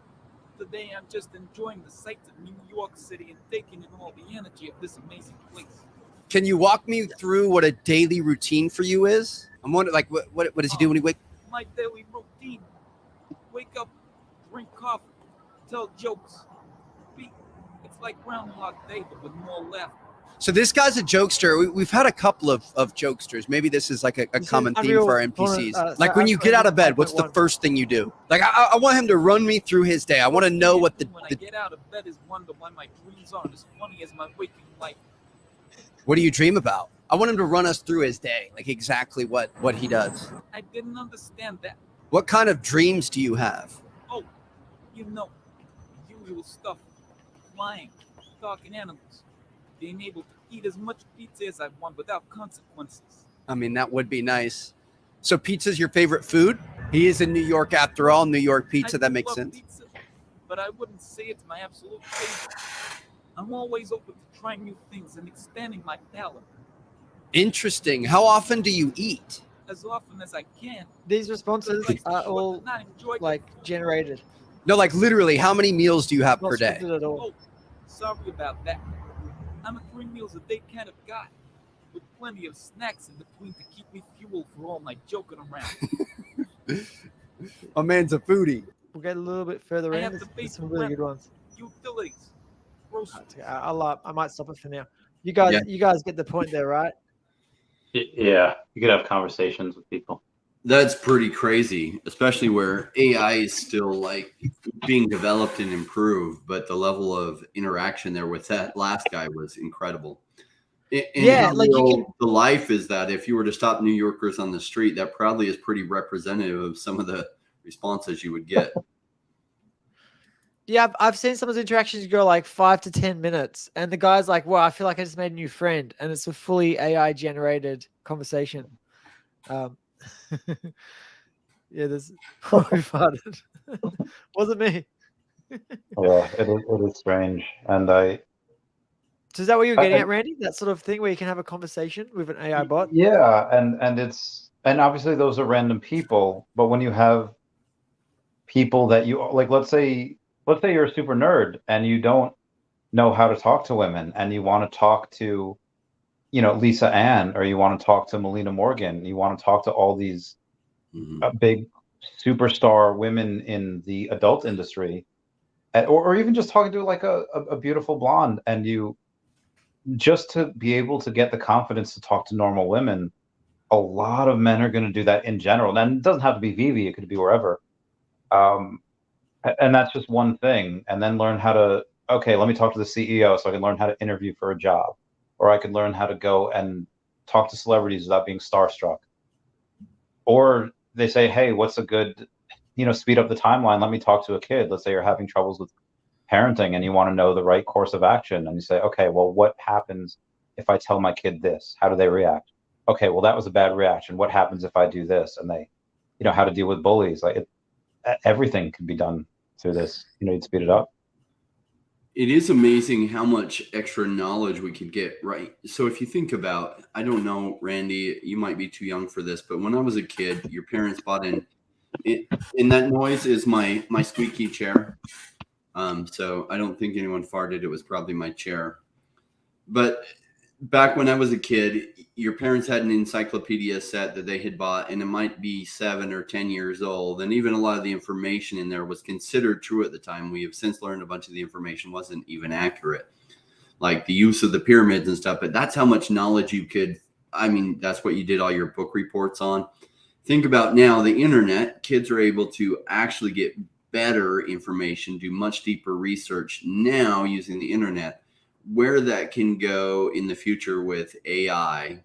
[SPEAKER 7] today I'm just enjoying the sights of New York City and taking in all the energy of this amazing place.
[SPEAKER 4] Can you walk me through what a daily routine for you is? I'm wondering, like, what does he do when he wakes?
[SPEAKER 7] My daily routine: wake up, drink coffee, tell jokes. It's like Groundhog Day, but with more laughter.
[SPEAKER 4] So this guy's a jokester. We've had a couple of jokesters. Maybe this is like a common theme for our NPCs. Like when you get out of bed, what's the first thing you do? Like I want him to run me through his day. I want to know what
[SPEAKER 7] when I get out of bed is wonder why my dreams aren't as funny as my waking life.
[SPEAKER 4] What do you dream about? I want him to run us through his day, like exactly what he does.
[SPEAKER 7] I didn't understand that.
[SPEAKER 4] What kind of dreams do you have?
[SPEAKER 7] Oh, usual stuff. Flying, talking animals, being able to eat as much pizza as I want without consequences.
[SPEAKER 4] I mean, that would be nice. So pizza's your favorite food? He is in New York after all, New York pizza, that makes sense.
[SPEAKER 7] Pizza, but I wouldn't say it's my absolute favorite. I'm always open to trying new things and expanding my palate.
[SPEAKER 4] Interesting. How often do you eat?
[SPEAKER 7] As often as I can.
[SPEAKER 2] These responses are all like generated.
[SPEAKER 4] No, like literally, how many meals do you have per day?
[SPEAKER 2] At all.
[SPEAKER 7] Oh, sorry about that. I'm a 3 meals a day kind of guy, with plenty of snacks in between to keep me fueled for all my joking around.
[SPEAKER 4] A man's a foodie.
[SPEAKER 2] We'll get a little bit further in. There's some really good ones.
[SPEAKER 7] Utilities.
[SPEAKER 2] I might stop it for now. You guys get the point there, right?
[SPEAKER 1] Yeah, you could have conversations with people.
[SPEAKER 3] That's pretty crazy, especially where AI is still like being developed and improved, but the level of interaction there with that last guy was incredible. And
[SPEAKER 2] yeah, like
[SPEAKER 3] the life is that if you were to stop New Yorkers on the street, that probably is pretty representative of some of the responses you would get.
[SPEAKER 2] Yeah, I've seen some of those interactions go like 5 to 10 minutes, and the guy's like, "Wow, I feel like I just made a new friend," and it's a fully AI generated conversation. Yeah, this we farted. Wasn't me.
[SPEAKER 1] Yeah, it is strange, and
[SPEAKER 2] So is that what you're getting at, Randy? That sort of thing where you can have a conversation with an AI bot?
[SPEAKER 1] Yeah, and obviously those are random people, but when you have people that you like, let's say you're a super nerd and you don't know how to talk to women, and you want to talk to, Lisa Ann, or you want to talk to Melina Morgan, you want to talk to all these big superstar women in the adult industry, or even just talking to like a beautiful blonde, and you just to be able to get the confidence to talk to normal women. A lot of men are going to do that in general, and it doesn't have to be Vivi; it could be wherever. And that's just one thing. And then learn how to, okay, let me talk to the CEO so I can learn how to interview for a job, or I could learn how to go and talk to celebrities without being starstruck. Or they say, hey, what's a good, speed up the timeline? Let me talk to a kid. Let's say you're having troubles with parenting and you want to know the right course of action. And you say, okay, well, what happens if I tell my kid this? How do they react? Okay, well, that was a bad reaction. What happens if I do this? And they, how to deal with bullies. Like everything can be done through this. You'd speed it up.
[SPEAKER 3] It is amazing how much extra knowledge we could get, right? So if you think about, I don't know, Randy, you might be too young for this, but when I was a kid, your parents bought in that noise is my squeaky chair. So I don't think anyone farted. It was probably my chair. But back when I was a kid, your parents had an encyclopedia set that they had bought, and it might be 7 or 10 years old. And even a lot of the information in there was considered true at the time. We have since learned a bunch of the information wasn't even accurate, like the use of the pyramids and stuff. But that's how much knowledge you could, that's what you did all your book reports on. Think about now the internet, kids are able to actually get better information, do much deeper research now using the internet. Where that can go in the future with AI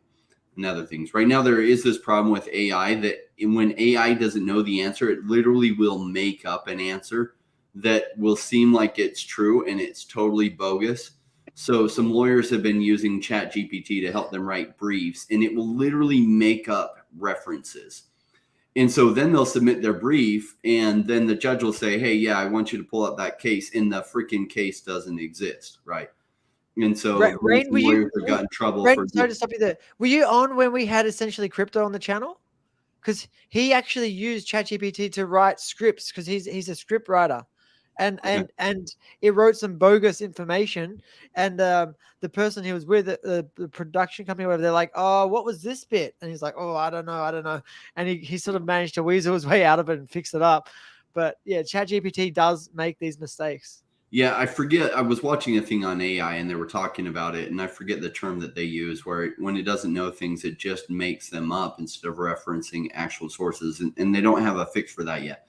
[SPEAKER 3] and other things. Right now, there is this problem with AI that when AI doesn't know the answer, it literally will make up an answer that will seem like it's true and it's totally bogus. So some lawyers have been using ChatGPT to help them write briefs, and it will literally make up references. And so then they'll submit their brief, and then the judge will say, hey, yeah, I want you to pull up that case, and the freaking case doesn't exist, right? And so
[SPEAKER 2] Rain,
[SPEAKER 3] lawyers have gotten in trouble
[SPEAKER 2] Rain,
[SPEAKER 3] for
[SPEAKER 2] sorry to stop you there. Were you on when we had essentially crypto on the channel? Because he actually used ChatGPT to write scripts because he's a script writer. And it wrote some bogus information, and the person he was with, the production company, whatever, they're like, oh, what was this bit? And he's like, oh, I don't know, and he sort of managed to weasel his way out of it and fix it up. But yeah, ChatGPT does make these mistakes.
[SPEAKER 3] Yeah, I forget. I was watching a thing on AI and they were talking about it, and I forget the term that they use where when it doesn't know things, it just makes them up instead of referencing actual sources, and they don't have a fix for that yet.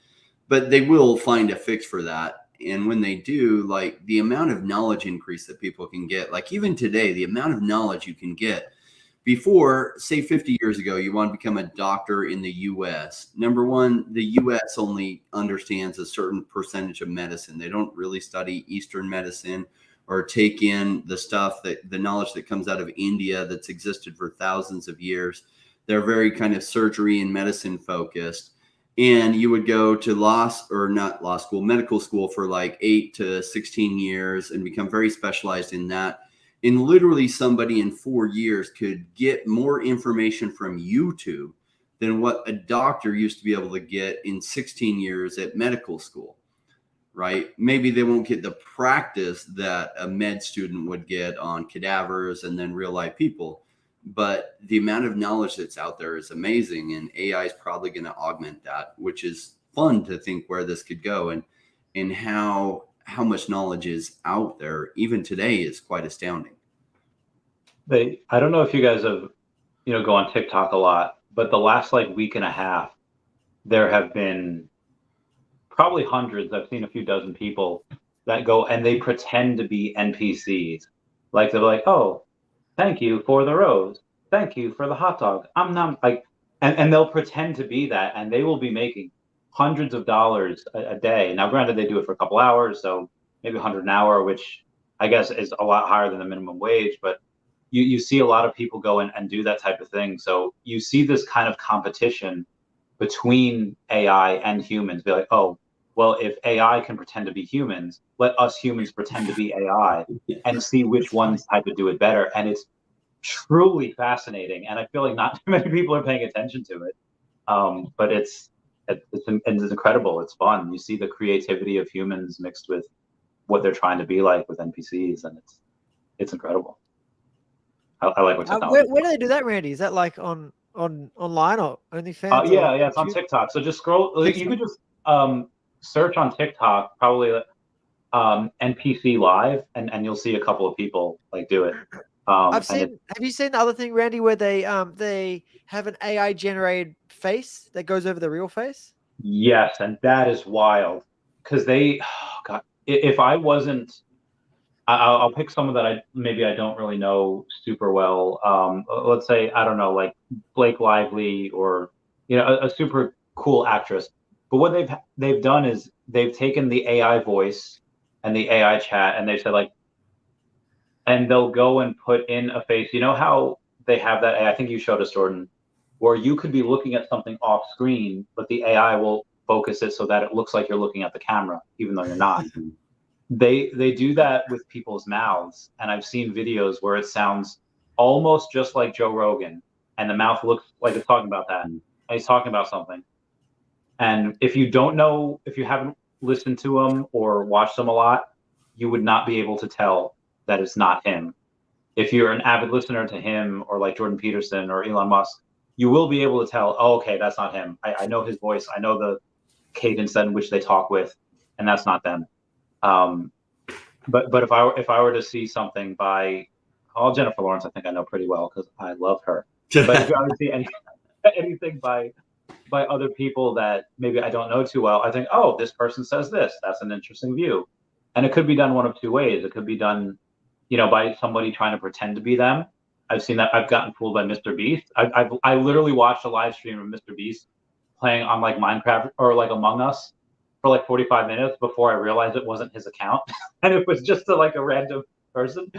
[SPEAKER 3] But they will find a fix for that. And when they do, like the amount of knowledge increase that people can get, like even today, the amount of knowledge you can get. Before, say 50 years ago, you want to become a doctor in the US. Number one, the US only understands a certain percentage of medicine. They don't really study Eastern medicine or take in the stuff that the knowledge that comes out of India that's existed for thousands of years. They're very kind of surgery and medicine focused. And you would go to medical school for like 8 to 16 years and become very specialized in that. And literally somebody in 4 years could get more information from YouTube than what a doctor used to be able to get in 16 years at medical school, right? Maybe they won't get the practice that a med student would get on cadavers and then real life people. But the amount of knowledge that's out there is amazing, and AI is probably going to augment that, which is fun to think where this could go, and how much knowledge is out there even today is quite astounding.
[SPEAKER 1] I don't know if you guys have, go on TikTok a lot, but the last like week and a half, there have been probably hundreds. I've seen a few dozen people that go and they pretend to be NPCs. Like they're like, oh, thank you for the rose. Thank you for the hot dog. I'm not like, and they'll pretend to be that, and they will be making hundreds of dollars a day. Now, granted, they do it for a couple hours, so maybe 100 an hour, which I guess is a lot higher than the minimum wage. But you see a lot of people go and do that type of thing. So you see this kind of competition between AI and humans. Be like, oh, well, if AI can pretend to be humans, let us humans pretend to be AI and see which ones type to do it better. And it's truly fascinating. And I feel like not too many people are paying attention to it. But it's incredible. It's fun. You see the creativity of humans mixed with what they're trying to be like with NPCs, and it's incredible. I like what technology.
[SPEAKER 2] Where do they do that, Randy? Is that like on online or OnlyFans?
[SPEAKER 1] Yeah, it's on TikTok. So just scroll. You could just search on TikTok, probably NPC live, and you'll see a couple of people like do it.
[SPEAKER 2] Have you seen the other thing, Randy, where they have an AI generated face that goes over the real face?
[SPEAKER 1] Yes, and that is wild because God, if I wasn't, I'll pick someone that I don't really know super well. Let's say, I don't know, like Blake Lively or a super cool actress. But what they've done is they've taken the AI voice and the AI chat, and they said like, and they'll go and put in a face. You know how they have that? I think you showed us, Jordan, where you could be looking at something off screen, but the AI will focus it so that it looks like you're looking at the camera, even though you're not. They do that with people's mouths, and I've seen videos where it sounds almost just like Joe Rogan, and the mouth looks like it's talking about that, and he's talking about something. And if you don't know, if you haven't listened to him or watched him a lot, you would not be able to tell that it's not him. If you're an avid listener to him or like Jordan Peterson or Elon Musk, you will be able to tell, oh, okay, that's not him. I know his voice. I know the cadence in which they talk with, and that's not them. But if I were to see something by Jennifer Lawrence, I think I know pretty well because I love her. But if you ever see anything by other people that maybe I don't know too well, I think, oh, this person says this. That's an interesting view. And it could be done one of two ways. It could be done, by somebody trying to pretend to be them. I've seen that. I've gotten fooled by Mr. Beast. I literally watched a live stream of Mr. Beast playing on like Minecraft or like Among Us for like 45 minutes before I realized it wasn't his account. And it was just a random person.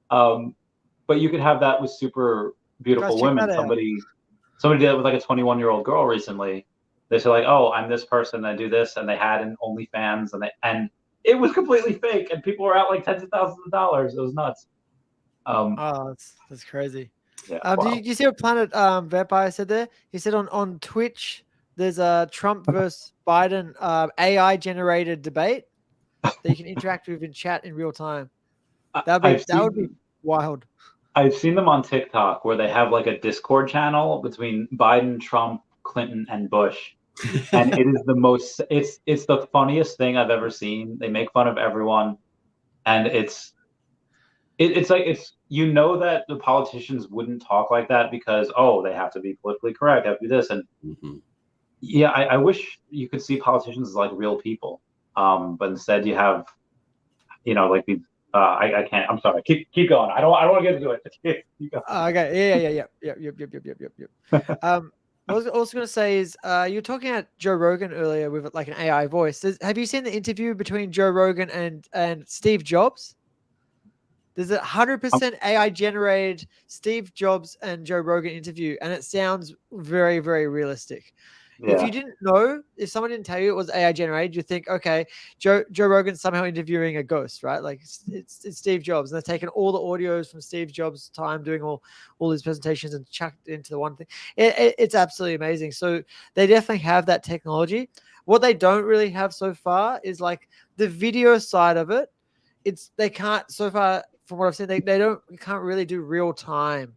[SPEAKER 1] But you could have that with super beautiful women. Somebody did it with like a 21-year-old girl recently. They said like, "Oh, I'm this person, I do this," and they had an OnlyFans, and it was completely fake, and people were out like tens of thousands of dollars. It was nuts.
[SPEAKER 2] That's crazy.
[SPEAKER 1] Yeah, wow.
[SPEAKER 2] Did you see what Planet Vampire said there? He said on Twitch, there's a Trump versus Biden AI generated debate that you can interact with in chat in real time. That would be wild.
[SPEAKER 1] I've seen them on TikTok where they have like a Discord channel between Biden, Trump, Clinton, and Bush. And it is it's the funniest thing I've ever seen. They make fun of everyone. And it's like you know that the politicians wouldn't talk like that because they have to be politically correct, have to do this. And yeah, I wish you could see politicians as like real people. But instead you have, like these I can't. I'm sorry. Keep going. I don't want to get into it. Keep going.
[SPEAKER 2] Okay. Yeah. What I was also going to say is you were talking about Joe Rogan earlier with like an AI voice. Have you seen the interview between Joe Rogan and Steve Jobs? There's a 100% AI generated Steve Jobs and Joe Rogan interview, and it sounds very, very realistic. Yeah. If you didn't know, if someone didn't tell you it was AI generated, you think, okay, Joe Rogan's somehow interviewing a ghost, right? Like it's Steve Jobs, and they're taking all the audios from Steve Jobs' time doing all his presentations and chucked into the one thing. It's absolutely amazing. So they definitely have that technology. What they don't really have so far is like the video side of it. They can't so far from what I've seen. They can't really do real time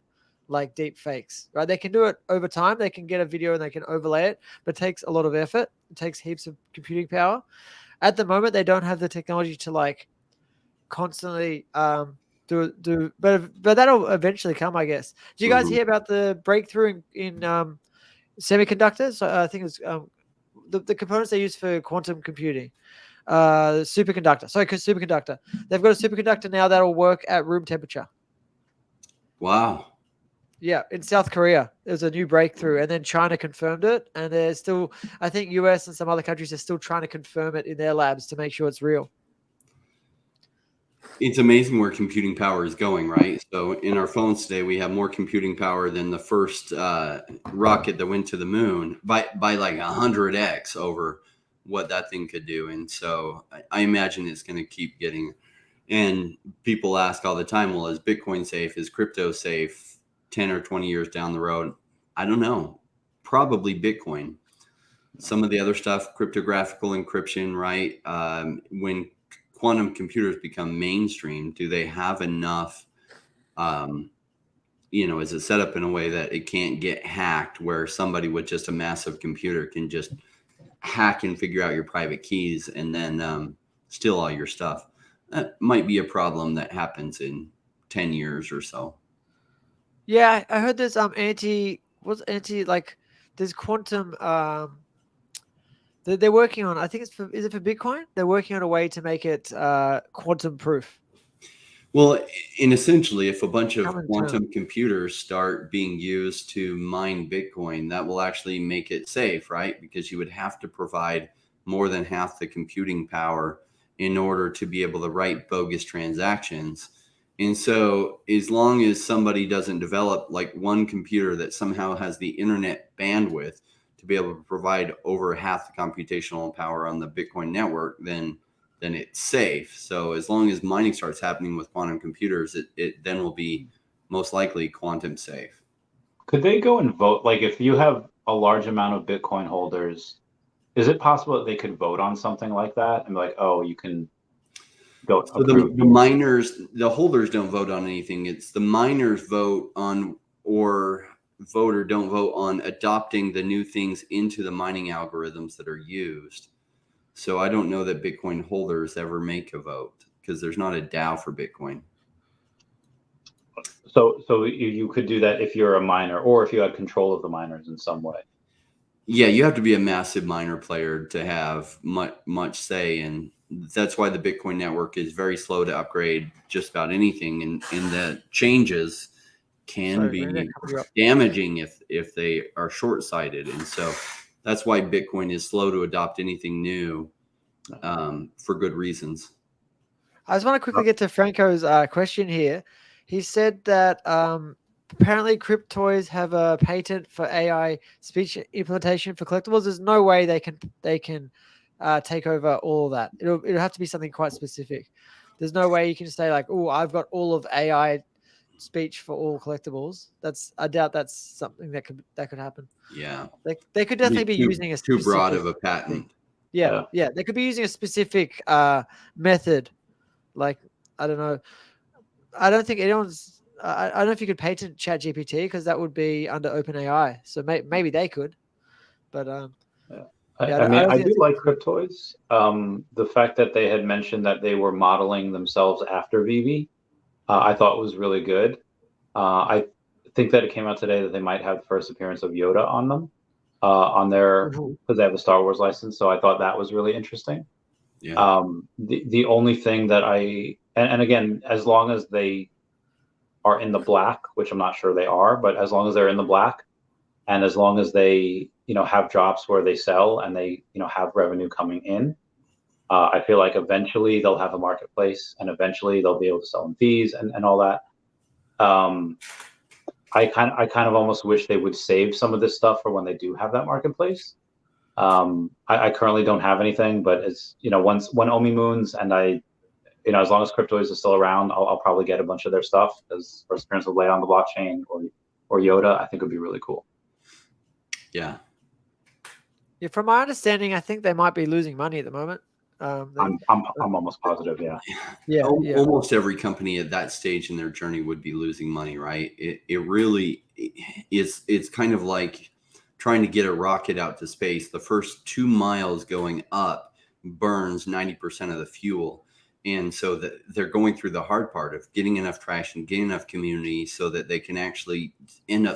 [SPEAKER 2] like deep fakes, right? They can do it over time. They can get a video and they can overlay it, but it takes a lot of effort. It takes heaps of computing power. At the moment, they don't have the technology to like constantly do, but that'll eventually come, I guess. Do you guys hear about the breakthrough in semiconductors? I think it's the components they use for quantum computing. Superconductor. Superconductor. They've got a superconductor now that'll work at room temperature.
[SPEAKER 3] Wow.
[SPEAKER 2] Yeah, in South Korea, there's a new breakthrough, and then China confirmed it, and there's still, I think US and some other countries are still trying to confirm it in their labs to make sure it's real.
[SPEAKER 3] It's amazing where computing power is going, right? So in our phones today, we have more computing power than the first rocket that went to the moon by like 100x over what that thing could do. And so I imagine it's going to keep getting, and people ask all the time, well, is Bitcoin safe? Is crypto safe 10 or 20 years down the road? I don't know. Probably Bitcoin. Some of the other stuff, cryptographical encryption, right? When quantum computers become mainstream, do they have enough, is it set up in a way that it can't get hacked, where somebody with just a massive computer can just hack and figure out your private keys and then steal all your stuff? That might be a problem that happens in 10 years or so.
[SPEAKER 2] Yeah, I heard there's there's quantum they're working on, I think is it for Bitcoin? They're working on a way to make it quantum proof.
[SPEAKER 3] Well, and essentially, if a bunch of quantum computers start being used to mine Bitcoin, that will actually make it safe, right? Because you would have to provide more than half the computing power in order to be able to write bogus transactions. And so as long as somebody doesn't develop like one computer that somehow has the internet bandwidth to be able to provide over half the computational power on the Bitcoin network, then it's safe. So as long as mining starts happening with quantum computers, it then will be most likely quantum safe.
[SPEAKER 1] Could they go and vote? Like if you have a large amount of Bitcoin holders, is it possible that they could vote on something like that and be like, oh, you can go?
[SPEAKER 3] So the miners, the holders don't vote on anything. It's the miners vote on, or vote or don't vote on adopting the new things into the mining algorithms that are used. So I don't know that Bitcoin holders ever make a vote because there's not a DAO for Bitcoin.
[SPEAKER 1] So you could do that if you're a miner or if you had control of the miners in some way.
[SPEAKER 3] Yeah, you have to be a massive miner player to have much say, and that's why the Bitcoin network is very slow to upgrade just about anything, and the changes can be damaging if they are short-sighted. And so that's why Bitcoin is slow to adopt anything new, for good reasons.
[SPEAKER 2] I just want to quickly get to Franco's question here. He said that apparently Cryptoys have a patent for AI speech implementation for collectibles. There's no way they can take over all of that. It'll have to be something quite specific. There's no way you can say like, oh, I've got all of AI speech for all collectibles. I doubt that's something that could happen.
[SPEAKER 3] Yeah,
[SPEAKER 2] they could definitely be using a
[SPEAKER 3] too broad of a patent.
[SPEAKER 2] Yeah, they could be using a specific method. Like, I don't know. I don't think anyone's. I don't know if you could patent ChatGPT because that would be under OpenAI. So maybe they could, but
[SPEAKER 1] I do like Cryptoys. The fact that they had mentioned that they were modeling themselves after Vivi, I thought was really good. I think that it came out today that they might have the first appearance of Yoda on them, on their, because they have a Star Wars license. So I thought that was really interesting.
[SPEAKER 3] Yeah.
[SPEAKER 1] The only thing that and again, as long as they are in the black, which I'm not sure they are, but as long as they're in the black, and as long as they, have drops where they sell and they, have revenue coming in, I feel like eventually they'll have a marketplace and eventually they'll be able to sell in fees and all that. I kind of almost wish they would save some of this stuff for when they do have that marketplace. I currently don't have anything, but as when Omi moons and as long as Cryptoys is still around, I'll probably get a bunch of their stuff as first appearance of Lay on the blockchain or Yoda. I think would be really cool.
[SPEAKER 3] Yeah.
[SPEAKER 2] Yeah, from my understanding, I think they might be losing money at the moment.
[SPEAKER 1] I'm almost positive.
[SPEAKER 2] Yeah.
[SPEAKER 3] Almost every company at that stage in their journey would be losing money, right? It really is. It's kind of like trying to get a rocket out to space. The first 2 miles going up burns 90% of the fuel. And so they're going through the hard part of getting enough traction, getting enough community so that they can actually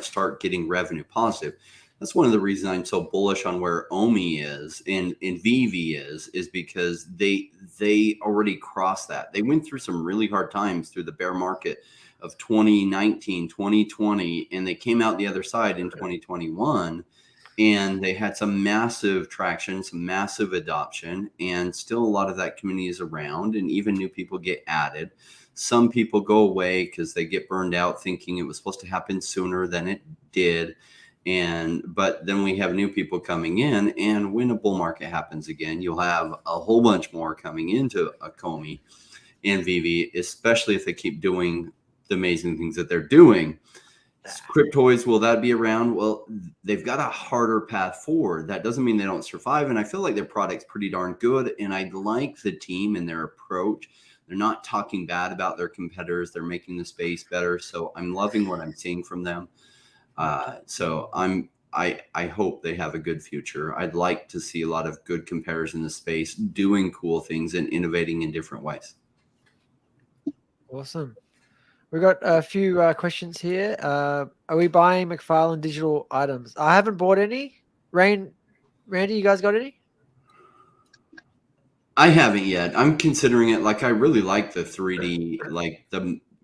[SPEAKER 3] start getting revenue positive. That's one of the reasons I'm so bullish on where Omi is and Vivi is because they already crossed that. They went through some really hard times through the bear market of 2019, 2020, and they came out the other side in 2021. And they had some massive traction, some massive adoption, and still a lot of that community is around, and even new people get added. Some people go away because they get burned out thinking it was supposed to happen sooner than it did. But then we have new people coming in, and when a bull market happens again, you'll have a whole bunch more coming into Omi and Vivi, especially if they keep doing the amazing things that they're doing. Cryptoys, will that be around? Well, they've got a harder path forward. That doesn't mean they don't survive. And I feel like their product's pretty darn good. And I like the team and their approach. They're not talking bad about their competitors. They're making the space better. So I'm loving what I'm seeing from them. So I hope they have a good future. I'd like to see a lot of good competitors in the space doing cool things and innovating in different ways.
[SPEAKER 2] Awesome. We've got a few questions here. Are we buying McFarlane digital items? I haven't bought any. Randy, you guys got any?
[SPEAKER 3] I haven't yet. I'm considering it. Like, I really like the 3D, like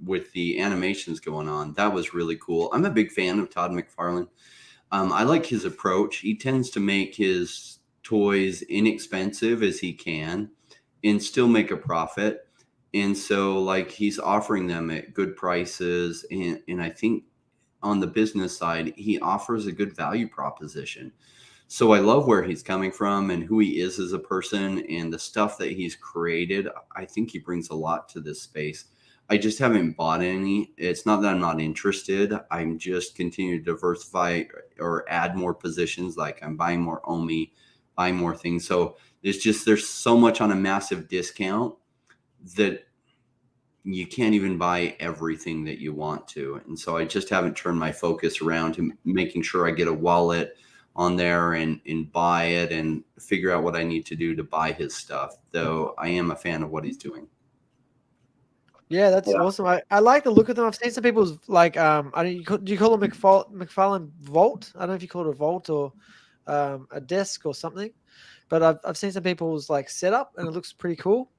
[SPEAKER 3] with the animations going on. That was really cool. I'm a big fan of Todd McFarlane. I like his approach. He tends to make his toys inexpensive as he can and still make a profit. And so like he's offering them at good prices. And I think on the business side, he offers a good value proposition. So I love where he's coming from and who he is as a person and the stuff that he's created. I think he brings a lot to this space. I just haven't bought any. It's not that I'm not interested. I'm just continuing to diversify or add more positions. Like I'm buying more Omi, buying more things. So there's so much on a massive discount that you can't even buy everything that you want to. And so I just haven't turned my focus around to making sure I get a wallet on there and buy it and figure out what I need to do to buy his stuff. Though I am a fan of what he's doing.
[SPEAKER 2] Yeah, that's awesome. I like the look of them. I've seen some people's like do you call them McFarlane Vault? I don't know if you call it a vault or a desk or something, but I've seen some people's like setup and it looks pretty cool.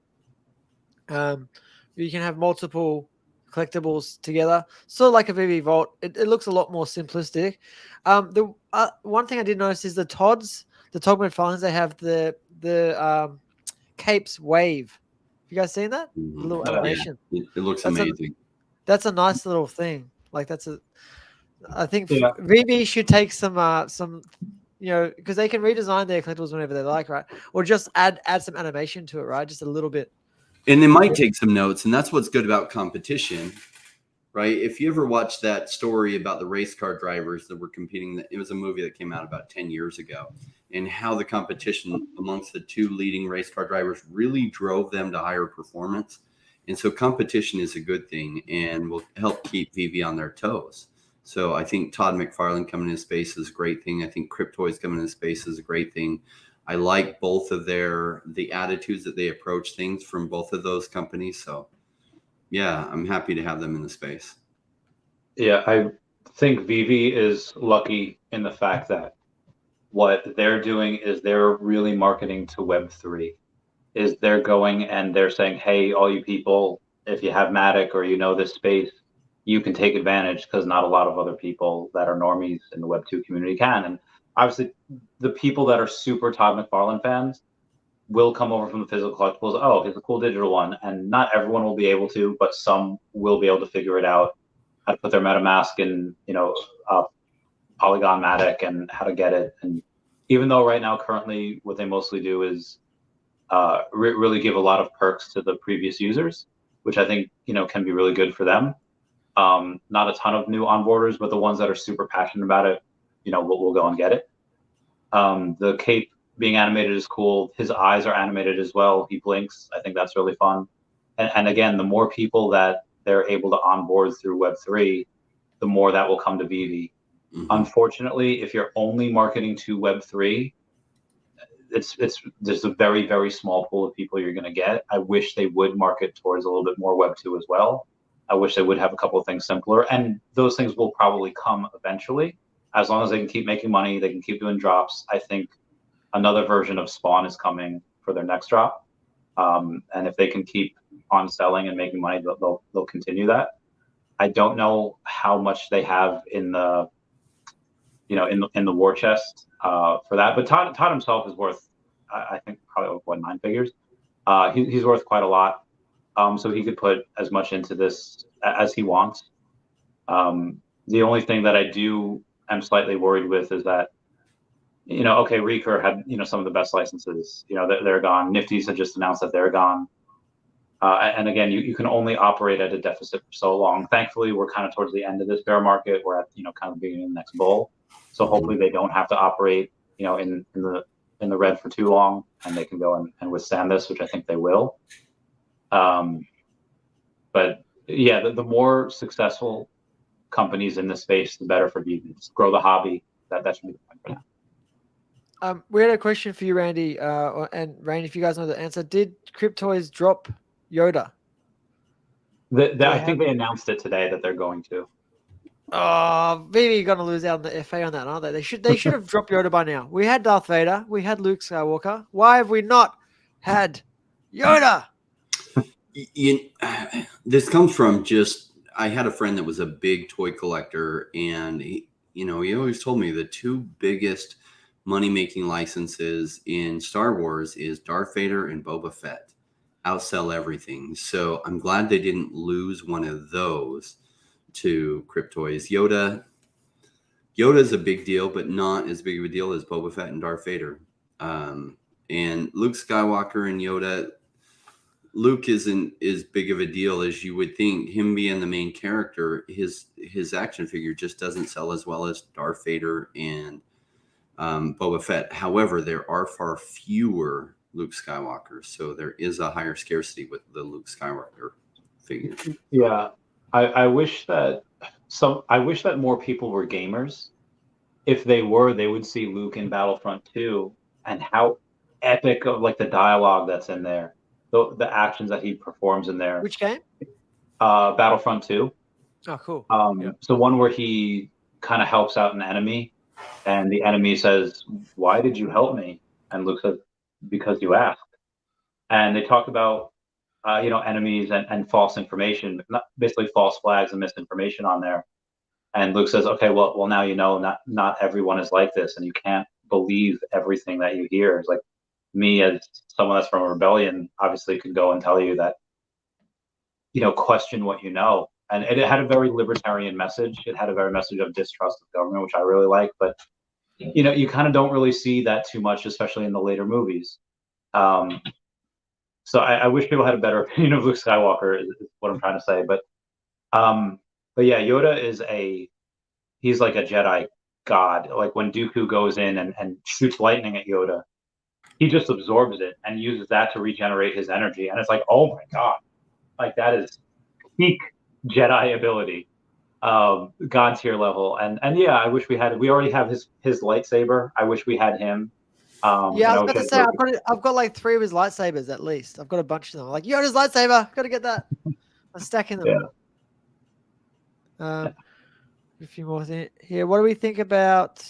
[SPEAKER 2] You can have multiple collectibles together, sort of like a Vivi Vault. It looks a lot more simplistic. The one thing I did notice is the Todd McFarlanes. They have the Capes Wave. Have You guys seen that? The little animation.
[SPEAKER 3] Yeah, it looks amazing.
[SPEAKER 2] That's a nice little thing. Like I think Vivi should take some, because they can redesign their collectibles whenever they like, right? Or just add some animation to it, right? Just a little bit.
[SPEAKER 3] And they might take some notes, and that's what's good about competition, right? If you ever watched that story about the race car drivers that were competing, it was a movie that came out about 10 years ago, and how the competition amongst the two leading race car drivers really drove them to higher performance. And so competition is a good thing and will help keep Vivi on their toes. So I think Todd McFarlane coming into space is a great thing. I think Cryptoys coming into space is a great thing. I like both of the attitudes that they approach things from both of those companies. So yeah, I'm happy to have them in the space.
[SPEAKER 1] Yeah, I think Vivi is lucky in the fact that what they're doing is they're really marketing to Web3. Is they're going and they're saying, hey, all you people, if you have Matic or you know this space, you can take advantage, because not a lot of other people that are normies in the Web2 community can. And obviously, the people that are super Todd McFarlane fans will come over from the physical collectibles. Oh, here's a cool digital one. And not everyone will be able to, but some will be able to figure it out, how to put their MetaMask in, Polygon Matic and how to get it. And even though right now, currently, what they mostly do is really give a lot of perks to the previous users, which I think, can be really good for them. Not a ton of new onboarders, but the ones that are super passionate about it, we'll go and get it. The cape being animated is cool. His eyes are animated as well. He blinks. I think that's really fun. And again, the more people that they're able to onboard through Web3, the more that will come to Vivi. Mm-hmm. Unfortunately, if you're only marketing to Web3, there's a very, very small pool of people you're going to get. I wish they would market towards a little bit more Web2 as well. I wish they would have a couple of things simpler, and those things will probably come eventually. As long as they can keep making money, they can keep doing drops. I think another version of Spawn is coming for their next drop, and if they can keep on selling and making money, they'll continue that. I don't know how much they have in the in the war chest for that, but Todd himself is worth, I think, probably 9 figures. He's worth quite a lot. So he could put as much into this as he wants. The only thing that I'm slightly worried with is that, okay, Reeker had, some of the best licenses, they're gone. Nifty's had just announced that they're gone. And again, you can only operate at a deficit for so long. Thankfully, we're kind of towards the end of this bear market. We're at, kind of beginning of the next bull. So hopefully they don't have to operate, in the red for too long, and they can go and withstand this, which I think they will. But yeah, the more successful companies in this space, the better for Vivi. Grow the hobby. That should be the point for now.
[SPEAKER 2] We had a question for you, Randy, and Randy, if you guys know the answer. Did Cryptoys drop Yoda?
[SPEAKER 1] I think they announced it today that they're going to.
[SPEAKER 2] Oh, Vivi, you're going to lose out on the FA on that, aren't they? They should have dropped Yoda by now. We had Darth Vader. We had Luke Skywalker. Why have we not had Yoda?
[SPEAKER 3] This comes from I had a friend that was a big toy collector, and he always told me the two biggest money-making licenses in Star Wars is Darth Vader and Boba Fett. Outsell everything. So I'm glad they didn't lose one of those to Cryptoys. Yoda is a big deal, but not as big of a deal as Boba Fett and Darth Vader. And Luke Skywalker and Yoda, Luke isn't as big of a deal as you would think. Him being the main character, his action figure just doesn't sell as well as Darth Vader and Boba Fett. However, there are far fewer Luke Skywalker, so there is a higher scarcity with the Luke Skywalker figure.
[SPEAKER 1] Yeah, I wish that more people were gamers. If they were, they would see Luke in Battlefront 2 and how epic of the dialogue that's in there, the actions that he performs in there.
[SPEAKER 2] Which game?
[SPEAKER 1] Battlefront 2.
[SPEAKER 2] Oh, cool.
[SPEAKER 1] So one where he kind of helps out an enemy, and the enemy says, "Why did you help me?" And Luke says, "Because you asked." And they talk about enemies and false information, basically false flags and misinformation on there. And Luke says, "Okay, well now not everyone is like this, and you can't believe everything that you hear." It's like, me as someone that's from a rebellion obviously could go and tell you that, question what you know. And it had a very libertarian message. It had a very message of distrust of government, which I really like. But, you kind of don't really see that too much, especially in the later movies. So I wish people had a better opinion of Luke Skywalker, is what I'm trying to say. But yeah, Yoda he's like a Jedi god. Like when Dooku goes in and shoots lightning at Yoda, he just absorbs it and uses that to regenerate his energy. And it's like, oh my God, like that is peak Jedi ability, God tier level. And yeah, I wish we already have his lightsaber. I wish we had him.
[SPEAKER 2] Yeah, I was about to say, I've got like 3 of his lightsabers at least. I've got a bunch of them. Like, Yoda's lightsaber, gotta get that. I'm stacking them.
[SPEAKER 1] Yeah.
[SPEAKER 2] A few more things here. What do we think about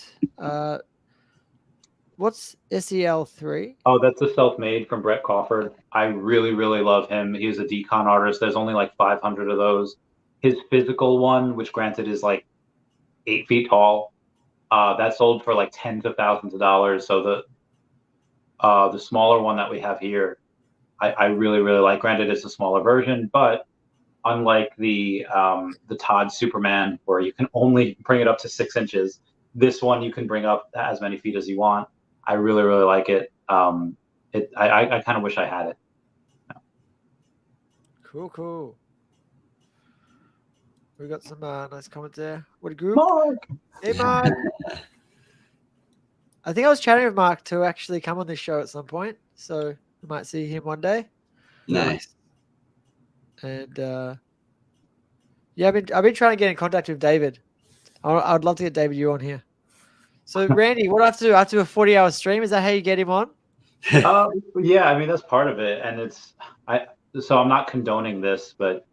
[SPEAKER 2] what's SEL3?
[SPEAKER 1] Oh, that's a self-made from Brett Crawford. I really, really love him. He's a decon artist. There's only like 500 of those. His physical one, which granted is like 8 feet tall, that sold for like tens of thousands of dollars. So the smaller one that we have here, I really, really like. Granted, it's a smaller version, but unlike the Todd Superman, where you can only bring it up to 6 inches, this one you can bring up as many feet as you want. I really, really like it. I kind of wish I had it.
[SPEAKER 2] Cool. We got some nice comments there. What a group.
[SPEAKER 1] Mark.
[SPEAKER 2] Hey, Mark. I think I was chatting with Mark to actually come on this show at some point, so we might see him one day.
[SPEAKER 3] Nice.
[SPEAKER 2] And yeah, I've been trying to get in contact with David. I'd love to get David you on here. So Randy, what do I have to do? I have to do a 40-hour stream. Is that how you get him on?
[SPEAKER 1] Yeah, I mean that's part of it, and so I'm not condoning this, but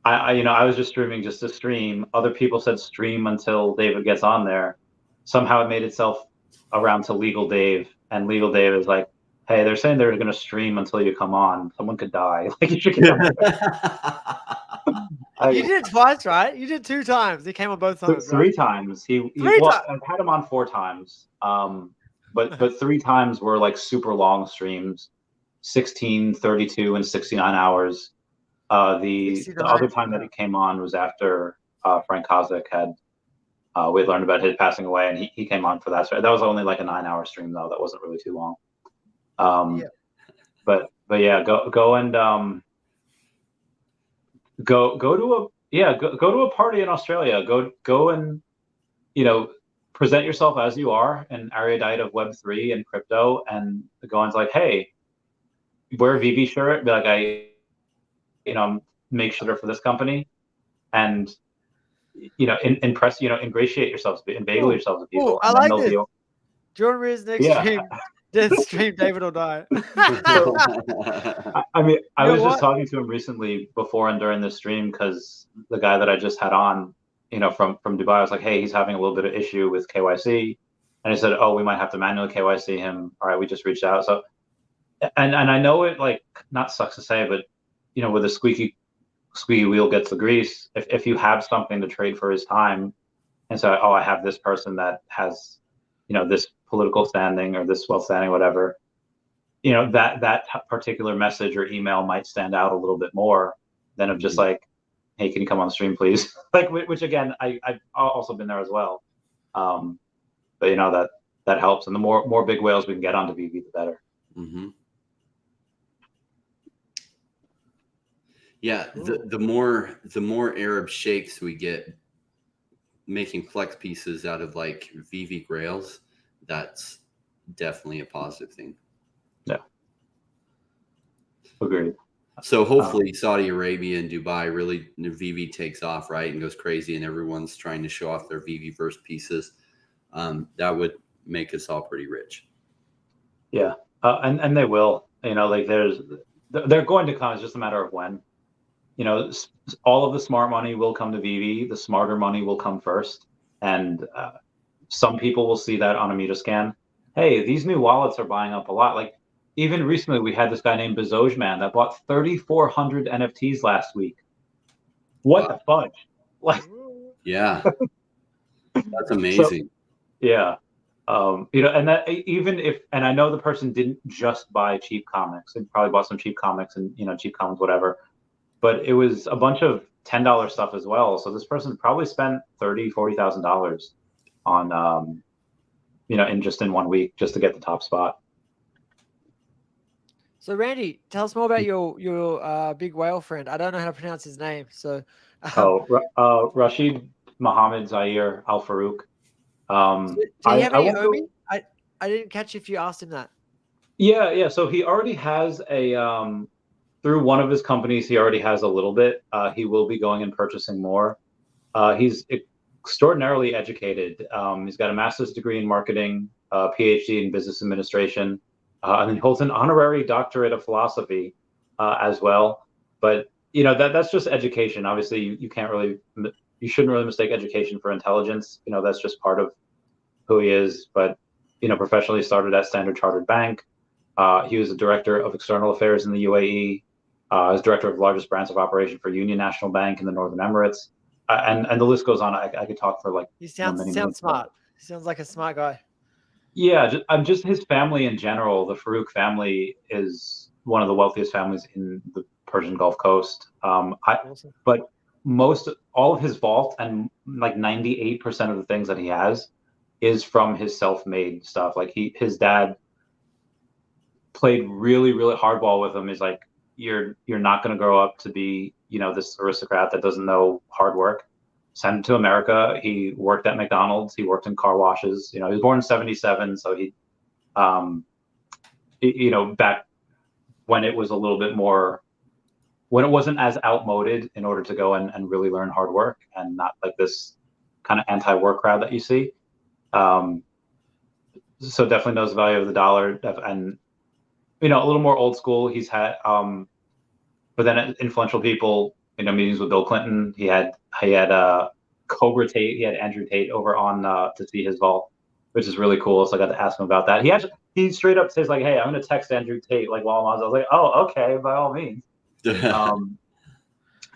[SPEAKER 1] I was just streaming just to stream. Other people said stream until David gets on there. Somehow it made itself around to Legal Dave, and Legal Dave is like, hey, they're saying they're going to stream until you come on. Someone could die. Like you should get on there.
[SPEAKER 2] You did it twice, right? You did 2 times. He came on both times.
[SPEAKER 1] 3 times. I've had him on 4 times. But 3 times were like super long streams, 16, 32, and 69 hours. The other time that he came on was after Frank Kozak had we had learned about his passing away, and he came on for that. So that was only like a 9-hour stream though. That wasn't really too long. But yeah, go and go to a party in Australia. Go and present yourself as you are, an erudite of Web3 and crypto, and go and like, hey, wear a Vivi shirt, be like, make sure for this company, and impress, ingratiate yourselves, inveigle yourselves to people.
[SPEAKER 2] I like this. Jordan Reed's next stream. Death stream, David will die.
[SPEAKER 1] I mean, I was just talking to him recently before and during this stream, because the guy that I just had on, from Dubai, I was like, hey, he's having a little bit of issue with KYC. And he said, oh, we might have to manually KYC him. All right, we just reached out. So, and I know it like not sucks to say, but with a squeaky wheel gets the grease. If you have something to trade for his time, and so, oh, I have this person that has, this political standing or this wealth standing, whatever, that particular message or email might stand out a little bit more than of just like, hey, can you come on the stream, please? Like, which again, I've also been there as well. But that helps, and the more big whales we can get onto Vivi, the better.
[SPEAKER 3] Mm-hmm. Yeah, the more Arab sheikhs we get making flex pieces out of like Vivi grails, that's definitely a positive thing.
[SPEAKER 1] Yeah, agreed.
[SPEAKER 3] So hopefully Saudi Arabia and Dubai really, Vivi takes off, right, and goes crazy, and everyone's trying to show off their Vivi-verse pieces. That would make us all pretty rich. Yeah,
[SPEAKER 1] and they will. Like they're going to come. It's just a matter of when. All of the smart money will come to Vivi. The smarter money will come first, and some people will see that on a meter scan. Hey, these new wallets are buying up a lot. Like even recently, we had this guy named Bezoj Man that bought 3,400 NFTs last week. What the fudge? Like,
[SPEAKER 3] yeah, that's amazing.
[SPEAKER 1] So, yeah. And that even if, and I know the person didn't just buy cheap comics, they probably bought some cheap comics and, cheap comics, whatever, but it was a bunch of $10 stuff as well. So this person probably spent $40,000 on, in 1 week just to get the top spot.
[SPEAKER 2] So Randy, tell us more about your big whale friend. I don't know how to pronounce his name. So
[SPEAKER 1] Rashid Mohammed Zaire Al Farouk.
[SPEAKER 2] Do you have any Omi? I didn't catch if you asked him that.
[SPEAKER 1] Yeah. So he already has a through one of his companies. He already has a little bit. He will be going and purchasing more. He's extraordinarily educated. He's got a master's degree in marketing, PhD in business administration, and then he holds an honorary doctorate of philosophy as well. But that's just education. Obviously, you shouldn't really mistake education for intelligence. That's just part of who he is. But professionally started at Standard Chartered Bank. He was the director of external affairs in the UAE. As director of largest branch of operation for Union National Bank in the Northern Emirates. And the list goes on. I could talk for like.
[SPEAKER 2] He sounds smart. He sounds like a smart guy.
[SPEAKER 1] Yeah, just his family in general. The Farouk family is one of the wealthiest families in the Persian Gulf Coast.
[SPEAKER 2] Awesome.
[SPEAKER 1] But all of his vault and like 98% of the things that he has is from his self-made stuff. Like his dad played really, really hardball with him. He's like, you're not going to grow up to be, this aristocrat that doesn't know hard work. Send him to America. He worked at McDonald's. He worked in car washes. He was born in 1977. So he, back when it was a little bit more, when it wasn't as outmoded in order to go and really learn hard work and not like this kind of anti-work crowd that you see. So definitely knows the value of the dollar and, a little more old school. He's had, but then influential people, meetings with Bill Clinton. He had Cobra Tate. He had Andrew Tate over on to see his vault, which is really cool. So I got to ask him about that. He straight up says like, "Hey, I'm going to text Andrew Tate like while I was like, oh, okay, by all means."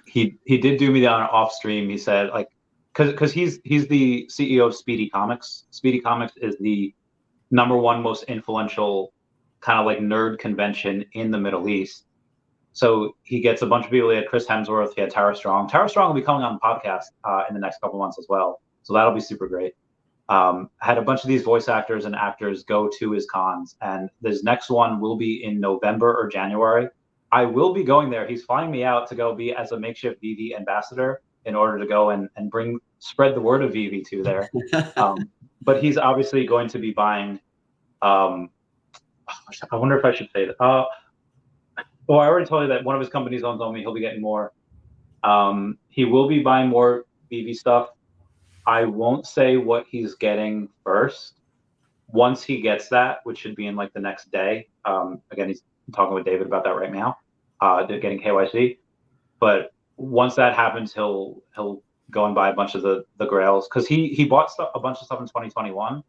[SPEAKER 1] He did do me the honor off stream. He said like, because he's the CEO of Speedy Comics. Speedy Comics is the #1 most influential kind of like nerd convention in the Middle East. So he gets a bunch of people. He had Chris Hemsworth. He had Tara Strong. Tara Strong will be coming on the podcast in the next couple months as well. So that'll be super great. Had a bunch of these voice actors and actors go to his cons. And this next one will be in November or January. I will be going there. He's flying me out to go be as a makeshift Vivi ambassador in order to go and spread the word of Vivi to there. But he's obviously going to be buying. I wonder if I should say that. Well, I already told you that one of his companies owns Omi. He'll be getting more. He will be buying more Vivi stuff. I won't say what he's getting first. Once he gets that, which should be in like the next day. Again, he's talking with David about that right now. Getting KYC. But once that happens, he'll go and buy a bunch of the grails because he bought a bunch of stuff in 2021,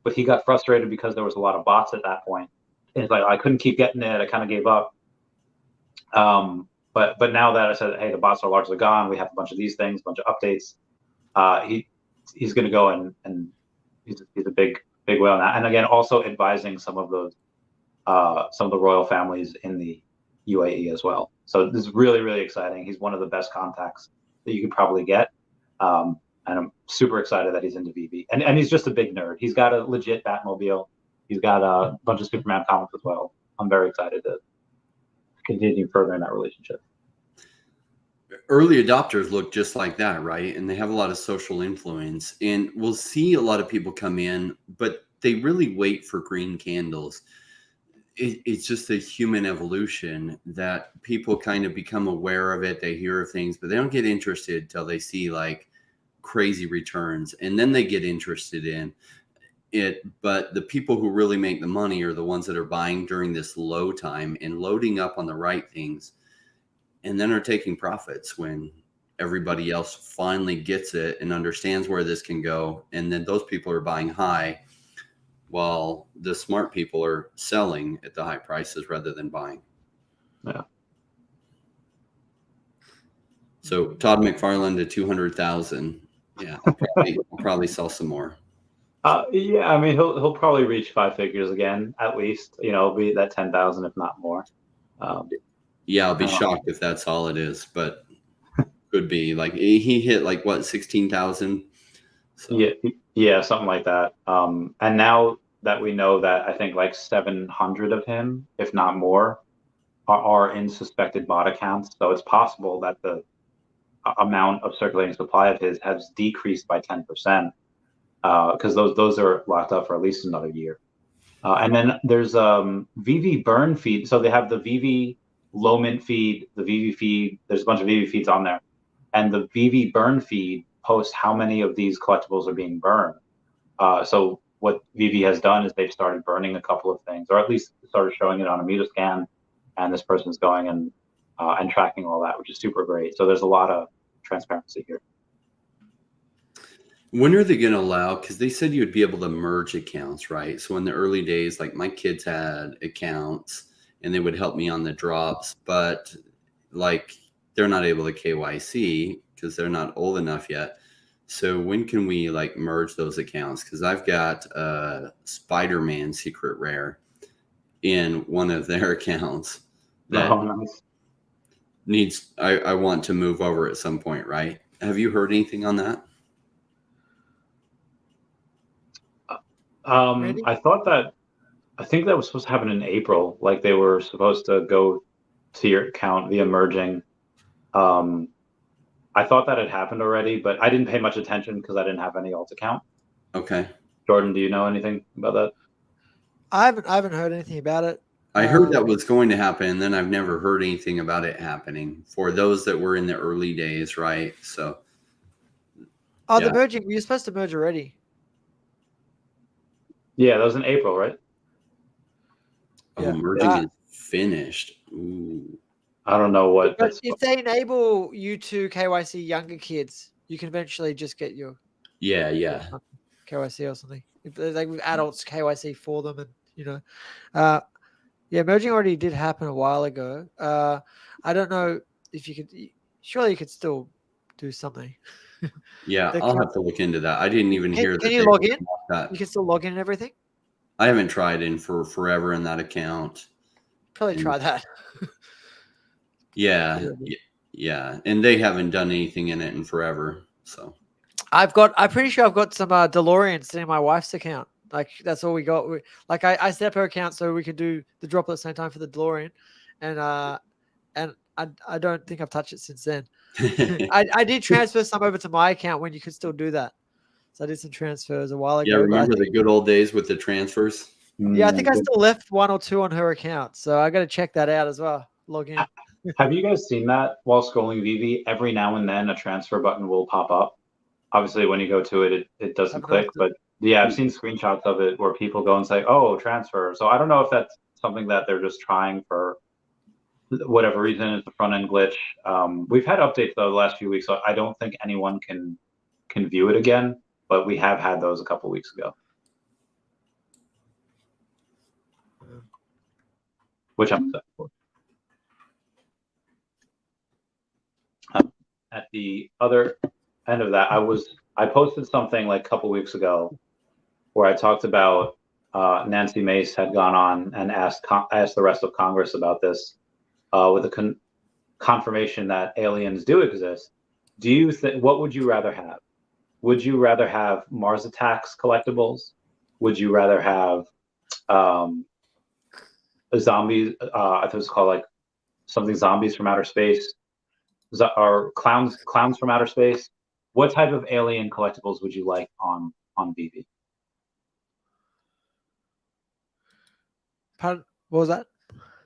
[SPEAKER 1] but he got frustrated because there was a lot of bots at that point. And he's like, I couldn't keep getting it. I kind of gave up. But now that I said, hey, the bots are largely gone, we have a bunch of these things, a bunch of updates. He's going to go and he's a big whale now. And again, also advising some of the royal families in the UAE as well. So this is really, really exciting. He's one of the best contacts that you could probably get. And I'm super excited that he's into Vivi. And he's just a big nerd. He's got a legit Batmobile. He's got a bunch of Superman comics as well. I'm very excited to continue furthering that relationship.
[SPEAKER 3] Early adopters look just like that, right? And they have a lot of social influence. And we'll see a lot of people come in, but they really wait for green candles. It's just a human evolution that people kind of become aware of it. They hear of things, but they don't get interested till they see like crazy returns. And then they get interested in it. But the people who really make the money are the ones that are buying during this low time and loading up on the right things, and then are taking profits when everybody else finally gets it and understands where this can go. And then those people are buying high while the smart people are selling at the high prices rather than buying.
[SPEAKER 1] Yeah.
[SPEAKER 3] So Todd McFarlane to 200,000. Yeah, I'll probably sell some more.
[SPEAKER 1] Yeah, I mean he'll probably reach 5 figures again at least. You know, be that 10,000 if not more.
[SPEAKER 3] Yeah, I'll be shocked if that's all it is, but could be. Like he hit like what 16,000. So.
[SPEAKER 1] Yeah, something like that. And now that we know that I think like 700 of him, if not more, are in suspected bot accounts. So it's possible that the amount of circulating supply of his has decreased by 10%, because those are locked up for at least another year. And then there's Vivi burn feed. So they have the Vivi low mint feed, the Vivi feed. There's a bunch of Vivi feeds on there, and the Vivi burn feed posts how many of these collectibles are being burned. So what Vivi has done is they've started burning a couple of things, or at least started showing it on a meter scan, and this person's going and tracking all that, which is super great. So there's a lot of transparency here.
[SPEAKER 3] When are they going to allow? Because they said you'd be able to merge accounts, right? So in the early days, like my kids had accounts and they would help me on the drops, but like they're not able to KYC because they're not old enough yet. So when can we like merge those accounts? Because I've got a Spider-Man secret rare in one of their accounts that needs, I want to move over at some point, right? Have you heard anything on that?
[SPEAKER 1] I think that was supposed to happen in April. Like they were supposed to go to your account via merging. I thought that had happened already, but I didn't pay much attention because I didn't have any alt account.
[SPEAKER 3] Okay.
[SPEAKER 1] Jordan, do you know anything about that?
[SPEAKER 2] I haven't heard anything about it.
[SPEAKER 3] I heard that was going to happen, and then I've never heard anything about it happening for those that were in the early days, right? So.
[SPEAKER 2] Oh, yeah. The merging, you're supposed to merge already.
[SPEAKER 1] Yeah, that was in April, right?
[SPEAKER 3] Oh, yeah. Merging is finished. Ooh.
[SPEAKER 1] I don't know what.
[SPEAKER 2] But if they enable you to KYC younger kids, you can eventually just get your KYC or something. If like with adults KYC for them, and you know, yeah, merging already did happen a while ago. I don't know if you could. Surely you could still do something.
[SPEAKER 3] Yeah, I'll have to look into that. I didn't even hear that.
[SPEAKER 2] Can you log in? You can still log in and everything?
[SPEAKER 3] I haven't tried in for forever in that account.
[SPEAKER 2] Probably try that.
[SPEAKER 3] Yeah. And they haven't done anything in it in forever. So
[SPEAKER 2] I'm pretty sure I've got some DeLoreans in my wife's account. Like that's all we got. I set up her account so we could do the drop at the same time for the DeLorean. And I don't think I've touched it since then. I did transfer some over to my account when you could still do that. So I did some transfers a while ago.
[SPEAKER 3] Yeah, remember the good old days with the transfers?
[SPEAKER 2] Yeah, I think I still left 1 or 2 on her account. So I got to check that out as well. Log in.
[SPEAKER 1] Have you guys seen that while scrolling Vivi? Every now and then a transfer button will pop up. Obviously, when you go to it, it doesn't click. But yeah, I've seen screenshots of it where people go and say, oh, transfer. So I don't know if that's something that they're just trying for whatever reason. It's a front end glitch. We've had updates though the last few weeks, so I don't think anyone can view it again. But we have had those a couple weeks ago, which I'm excited for. At the other end of that, I posted something like a couple weeks ago where I talked about Nancy Mace had gone on and asked the rest of Congress about this with a confirmation that aliens do exist. Do you think, what would you rather have? Would you rather have Mars Attacks collectibles? Would you rather have zombies? I think it's called like something zombies from outer space, or clowns from outer space. What type of alien collectibles would you like on Vivi?
[SPEAKER 2] Pardon? What was that?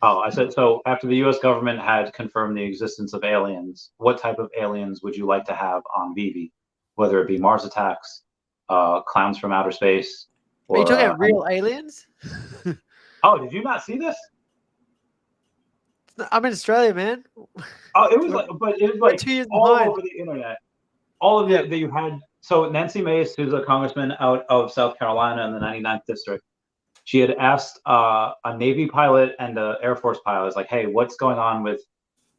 [SPEAKER 1] Oh, I said, so after the U.S. government had confirmed the existence of aliens, what type of aliens would you like to have on Vivi? Whether it be Mars Attacks, clowns from outer space. Or,
[SPEAKER 2] are you talking about real aliens?
[SPEAKER 1] Oh, did you not see this?
[SPEAKER 2] I'm in Australia, man.
[SPEAKER 1] Oh, it was like, but it was like
[SPEAKER 2] 2 years
[SPEAKER 1] all
[SPEAKER 2] behind.
[SPEAKER 1] over the internet. All of it that you had. So Nancy Mace, who's a congressman out of South Carolina in the 99th district, she had asked a Navy pilot and an Air Force pilot, like, hey, what's going on with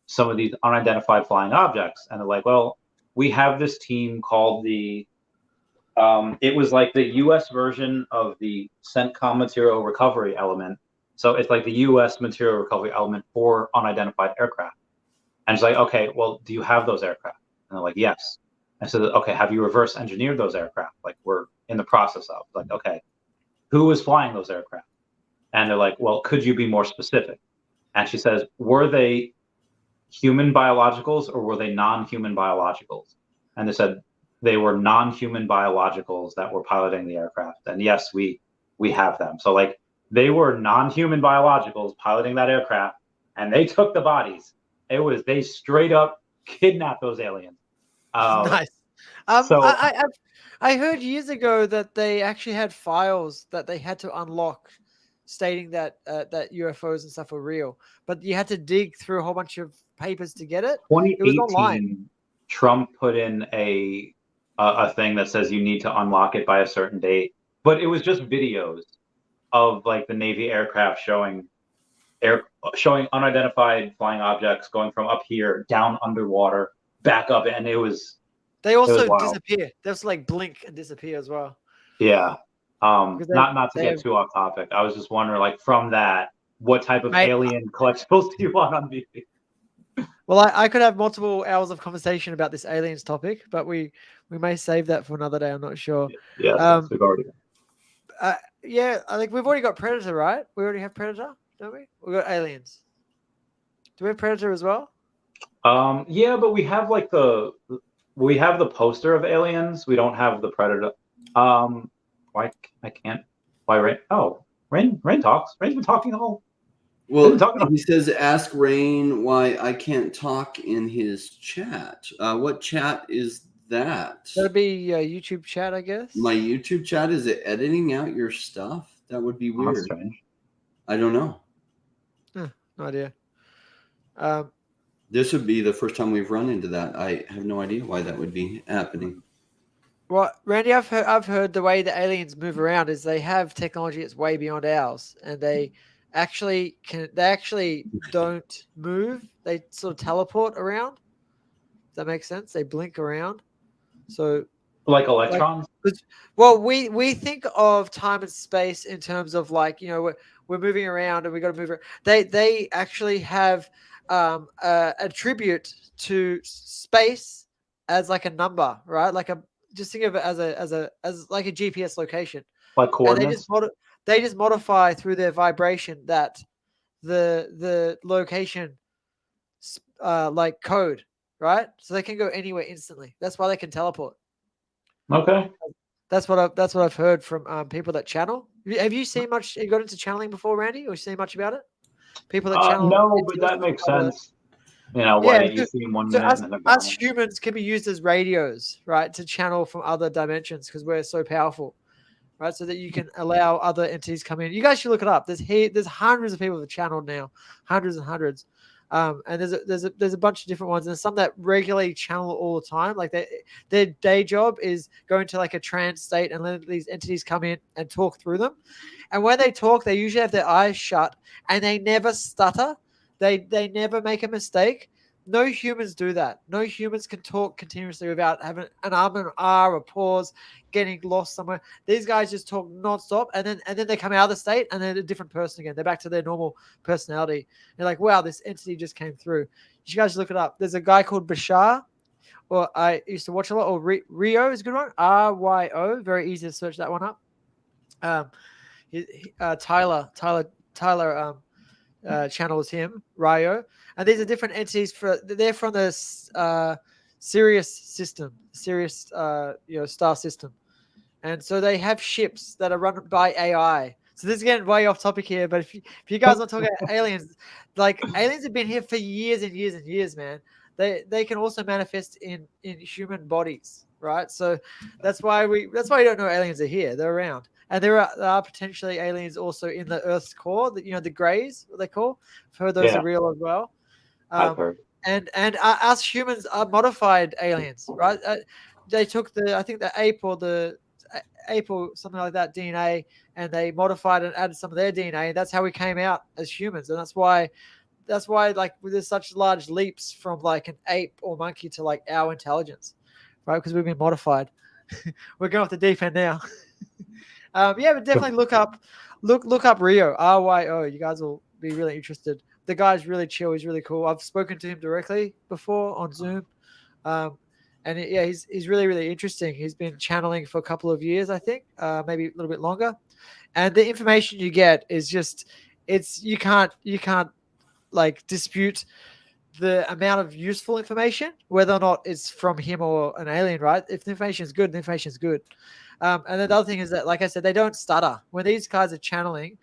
[SPEAKER 1] some of these unidentified flying objects? And they're like, well, we have this team called the It was like the U.S. version of the CENTCOM material recovery element. So it's like the U.S. material recovery element for unidentified aircraft. And it's like, okay, well, do you have those aircraft? And they're like, yes. I said, okay, have you reverse engineered those aircraft? Like, we're in the process of. Like, okay, who was flying those aircraft? And they're like, well, could you be more specific? And she says, were they human biologicals or were they non-human biologicals? And they said they were non-human biologicals that were piloting the aircraft. And yes, we have them. So like they were non-human biologicals piloting that aircraft, and they took the bodies. They straight up kidnapped those aliens.
[SPEAKER 2] Nice.
[SPEAKER 1] So
[SPEAKER 2] I heard years ago that they actually had files that they had to unlock, stating that that UFOs and stuff were real, but you had to dig through a whole bunch of papers to get it.
[SPEAKER 1] 2018,
[SPEAKER 2] it was online.
[SPEAKER 1] Trump put in a thing that says you need to unlock it by a certain date, but it was just videos of like the Navy aircraft showing unidentified flying objects going from up here down underwater back up, and
[SPEAKER 2] they also disappear. They also like blink and disappear as well.
[SPEAKER 1] Yeah. Not to get too off topic. I was just wondering, like, from that, what type of alien collectibles do you want on Vivi?
[SPEAKER 2] Well, I could have multiple hours of conversation about this aliens topic, but we may save that for another day. I'm not sure.
[SPEAKER 1] Yeah, we've already.
[SPEAKER 2] Yeah, I think we've already got Predator, right? We already have Predator, don't we? We've got aliens. Do we have Predator as well?
[SPEAKER 1] Yeah, but we have like the poster of aliens. We don't have the Predator. Why I can't? Why Rain? Oh, Rain talks. Rain's been talking all.
[SPEAKER 3] Well, he says, "Ask Rain why I can't talk in his chat." What chat is that?
[SPEAKER 2] That'd be YouTube chat, I guess.
[SPEAKER 3] My YouTube chat, is it editing out your stuff? That would be weird.
[SPEAKER 1] That's strange.
[SPEAKER 3] I don't know.
[SPEAKER 2] No idea.
[SPEAKER 3] This would be the first time we've run into that. I have no idea why that would be happening.
[SPEAKER 2] Well, Randy, I've heard the way the aliens move around is they have technology that's way beyond ours, and they actually don't move. They sort of teleport around. Does that make sense? They blink around. So
[SPEAKER 1] like electrons.
[SPEAKER 2] Well, we think of time and space in terms of like, you know, we're moving around and we got to move. They actually have attribute to space as like a number, right? Like just think of it as like a GPS location.
[SPEAKER 1] Like coordinates.
[SPEAKER 2] They just modify through their vibration that the location like code, right? So they can go anywhere instantly. That's why they can teleport.
[SPEAKER 1] Okay.
[SPEAKER 2] That's what I've heard from people that channel. Have you seen much? You got into channeling before, Randy, or seen much about it? People that channel.
[SPEAKER 1] No, but that makes sense. You know, what you see in 1 minute.
[SPEAKER 2] Us humans can be used as radios, right, to channel from other dimensions because we're so powerful, right? So that you can allow other entities come in. You guys should look it up. There's hundreds of people that channeled now, hundreds and hundreds. And there's a bunch of different ones, and there's some that regularly channel all the time. Like their day job is going to like a trance state and let these entities come in and talk through them. And when they talk, they usually have their eyes shut and they never stutter. They never make a mistake. No humans do that. No humans can talk continuously without having an and R or pause, getting lost somewhere. These guys just talk nonstop, and then they come out of the state, and they're a different person again. They're back to their normal personality. They're like, wow, this entity just came through. You guys look it up. There's a guy called Bashar, or I used to watch a lot, or Rio is a good one. RYO, very easy to search that one up. Tyler channels him, Ryo, and these are different entities. They're from the Sirius system, Sirius star system, and so they have ships that are run by AI. So this is getting way off topic here, but if you guys want to talk about aliens, like aliens have been here for years and years and years, man. They can also manifest in human bodies, right? So that's why you don't know aliens are here. They're around. And there are potentially aliens also in the Earth's core, the greys, what they call. I've heard those are real as well.
[SPEAKER 1] I've heard.
[SPEAKER 2] And us humans are modified aliens, right? They took the ape or something like that DNA, and they modified and added some of their DNA, and that's how we came out as humans. And that's why like there's such large leaps from like an ape or monkey to like our intelligence, right? Because we've been modified. we're going off the deep end now. Yeah, but definitely look up Rio, RYO. You guys will be really interested. The guy's really chill. He's really cool. I've spoken to him directly before on Zoom. And yeah, he's really, really interesting. He's been channeling for a couple of years, I think, maybe a little bit longer. And the information you get is just, you can't like dispute the amount of useful information, whether or not it's from him or an alien, right? If the information is good, the information is good. And the other thing is that, like I said, they don't stutter. When these guys are channeling,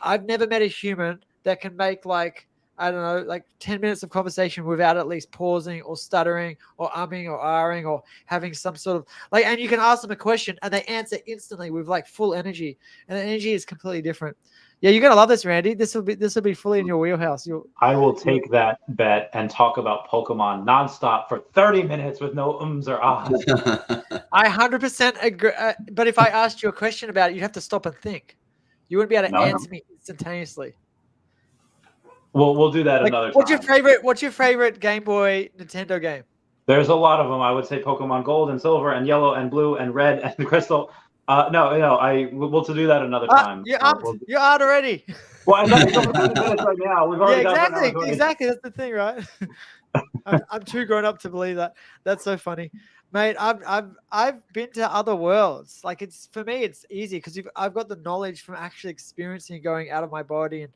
[SPEAKER 2] I've never met a human that can make like, I don't know, like 10 minutes of conversation without at least pausing or stuttering or umming or ahhing or having some sort of like, and you can ask them a question and they answer instantly with like full energy, and the energy is completely different. Yeah, you're gonna love this, Randy. This will be fully in your wheelhouse.
[SPEAKER 1] I will take that bet and talk about Pokemon nonstop for 30 minutes with no ums or ahs.
[SPEAKER 2] I 100% agree. But if I asked you a question about it, you'd have to stop and think. You wouldn't be able to answer me instantaneously.
[SPEAKER 1] We'll do that another time.
[SPEAKER 2] What's your favorite Game Boy Nintendo game?
[SPEAKER 1] There's a lot of them. I would say Pokemon Gold and Silver and Yellow and Blue and Red and Crystal. We'll do that another time.
[SPEAKER 2] You're out already.
[SPEAKER 1] Well, I'm not going to minutes right now. We've already
[SPEAKER 2] exactly. That's the thing, right? I'm too grown up to believe that. That's so funny, mate. I've been to other worlds. Like for me, it's easy because I've got the knowledge from actually experiencing going out of my body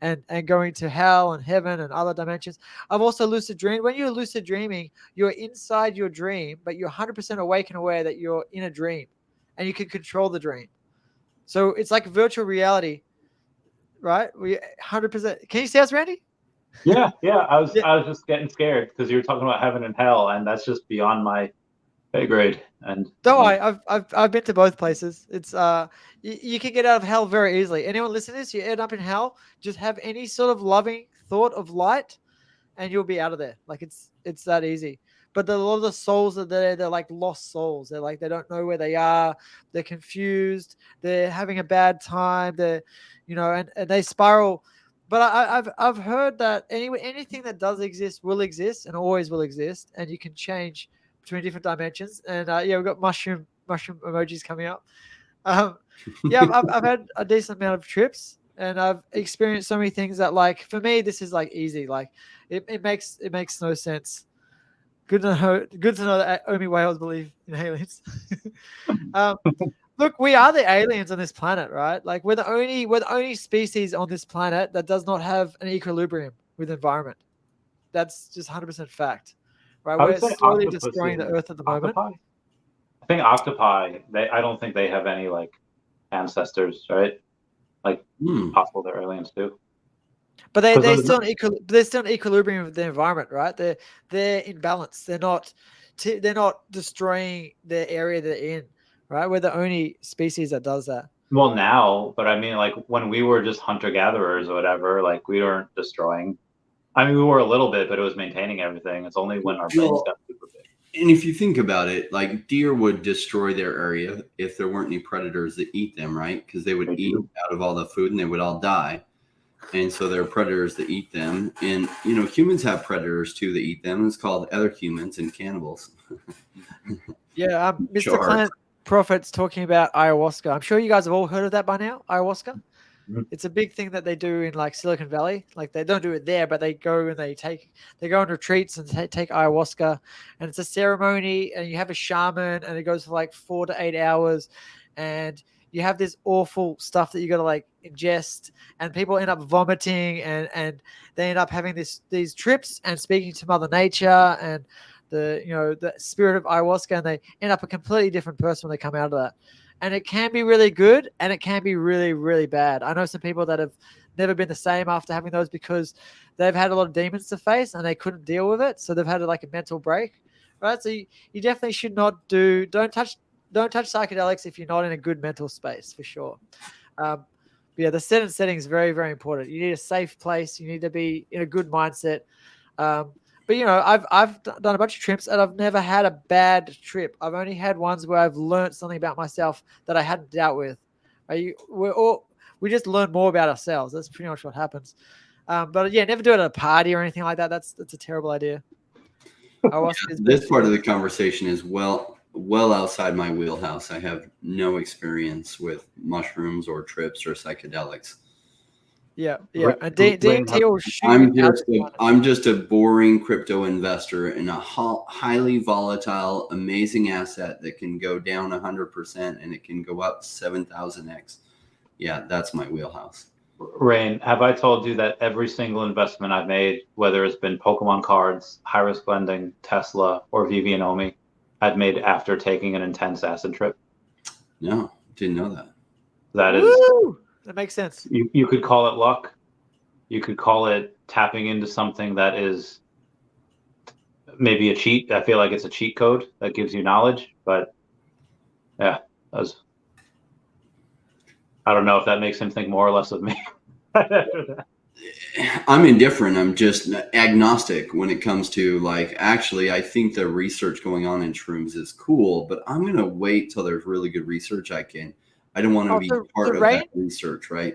[SPEAKER 2] and going to hell and heaven and other dimensions. I've also lucid dreamed. When you're lucid dreaming, you're inside your dream, but you're 100% awake and aware that you're in a dream. And you can control the dream. So it's like virtual reality, right? We 100%. Can you see us, Randy?
[SPEAKER 1] Yeah. I was just getting scared because you were talking about heaven and hell, and that's just beyond my pay grade. And
[SPEAKER 2] don't worry, I've been to both places. It's you can get out of hell very easily. Anyone listening to this, you end up in hell, just have any sort of loving thought of light, and you'll be out of there. Like it's that easy. But a lot of the souls are there. They're like lost souls. They're like, they don't know where they are. They're confused. They're having a bad time. They're, and they spiral. But I've heard that anything that does exist will exist and always will exist. And you can change between different dimensions. And we've got mushroom emojis coming up. I've had a decent amount of trips. And I've experienced so many things that, like, for me, this is like easy. Like it makes no sense. Good to know that Omi whales believe in aliens. Look, we are the aliens on this planet, right? Like we're the only species on this planet that does not have an equilibrium with the environment. That's just 100% fact, right? We're slowly destroying the Earth at the moment.
[SPEAKER 1] I think octopi. I don't think they have any like ancestors, right? Like possible they're aliens too.
[SPEAKER 2] But they're still in equilibrium with the environment, right? They're in balance. They're not destroying the area they're in, right? We're the only species that does that.
[SPEAKER 1] Well, now, but I mean, like when we were just hunter-gatherers or whatever, like we weren't destroying. I mean, we were a little bit, but it was maintaining everything. It's only when our brains got super big.
[SPEAKER 3] And if you think about it, like deer would destroy their area if there weren't any predators that eat them, right? Because they would eat out of all the food and they would all die. And so there are predators that eat them. And, humans have predators too that eat them. It's called other humans and cannibals.
[SPEAKER 2] Yeah, Mr. Clint Prophet's talking about ayahuasca. I'm sure you guys have all heard of that by now, ayahuasca. Mm-hmm. It's a big thing that they do in like Silicon Valley. Like they don't do it there, but they go and they go on retreats and take ayahuasca. And it's a ceremony and you have a shaman and it goes for like 4 to 8 hours. And you have this awful stuff that you got to like ingest, and people end up vomiting and they end up having these trips and speaking to Mother Nature and the spirit of ayahuasca, and they end up a completely different person when they come out of that. And it can be really good and it can be really, really bad. I know some people that have never been the same after having those because they've had a lot of demons to face and they couldn't deal with it. So they've had like a mental break, right? So you definitely should not don't touch psychedelics if you're not in a good mental space, for sure. The setting is very, very important. You need a safe place. You need to be in a good mindset. But I've done a bunch of trips and I've never had a bad trip. I've only had ones where I've learned something about myself that I hadn't dealt with. We just learn more about ourselves. That's pretty much what happens. But yeah, never do it at a party or anything like that. That's a terrible idea.
[SPEAKER 3] This part of the conversation is, well, well outside my wheelhouse. I have no experience with mushrooms or trips or psychedelics.
[SPEAKER 2] Yeah. And DMT will shoot
[SPEAKER 3] I'm just a boring crypto investor in a highly volatile, amazing asset that can go down 100% and it can go up 7,000x. Yeah, that's my wheelhouse.
[SPEAKER 1] Rain, have I told you that every single investment I've made, whether it's been Pokemon cards, high risk lending, Tesla, or Vivi and Omi, I've made after taking an intense acid trip?
[SPEAKER 3] No, didn't know that.
[SPEAKER 2] That makes sense.
[SPEAKER 1] You could call it luck. You could call it tapping into something that is maybe a cheat. I feel like it's a cheat code that gives you knowledge, but yeah, I don't know if that makes him think more or less of me.
[SPEAKER 3] I'm indifferent. I'm just agnostic when it comes to like, actually, I think the research going on in shrooms is cool, but I'm going to wait till there's really good research I don't want to be part of that research, right?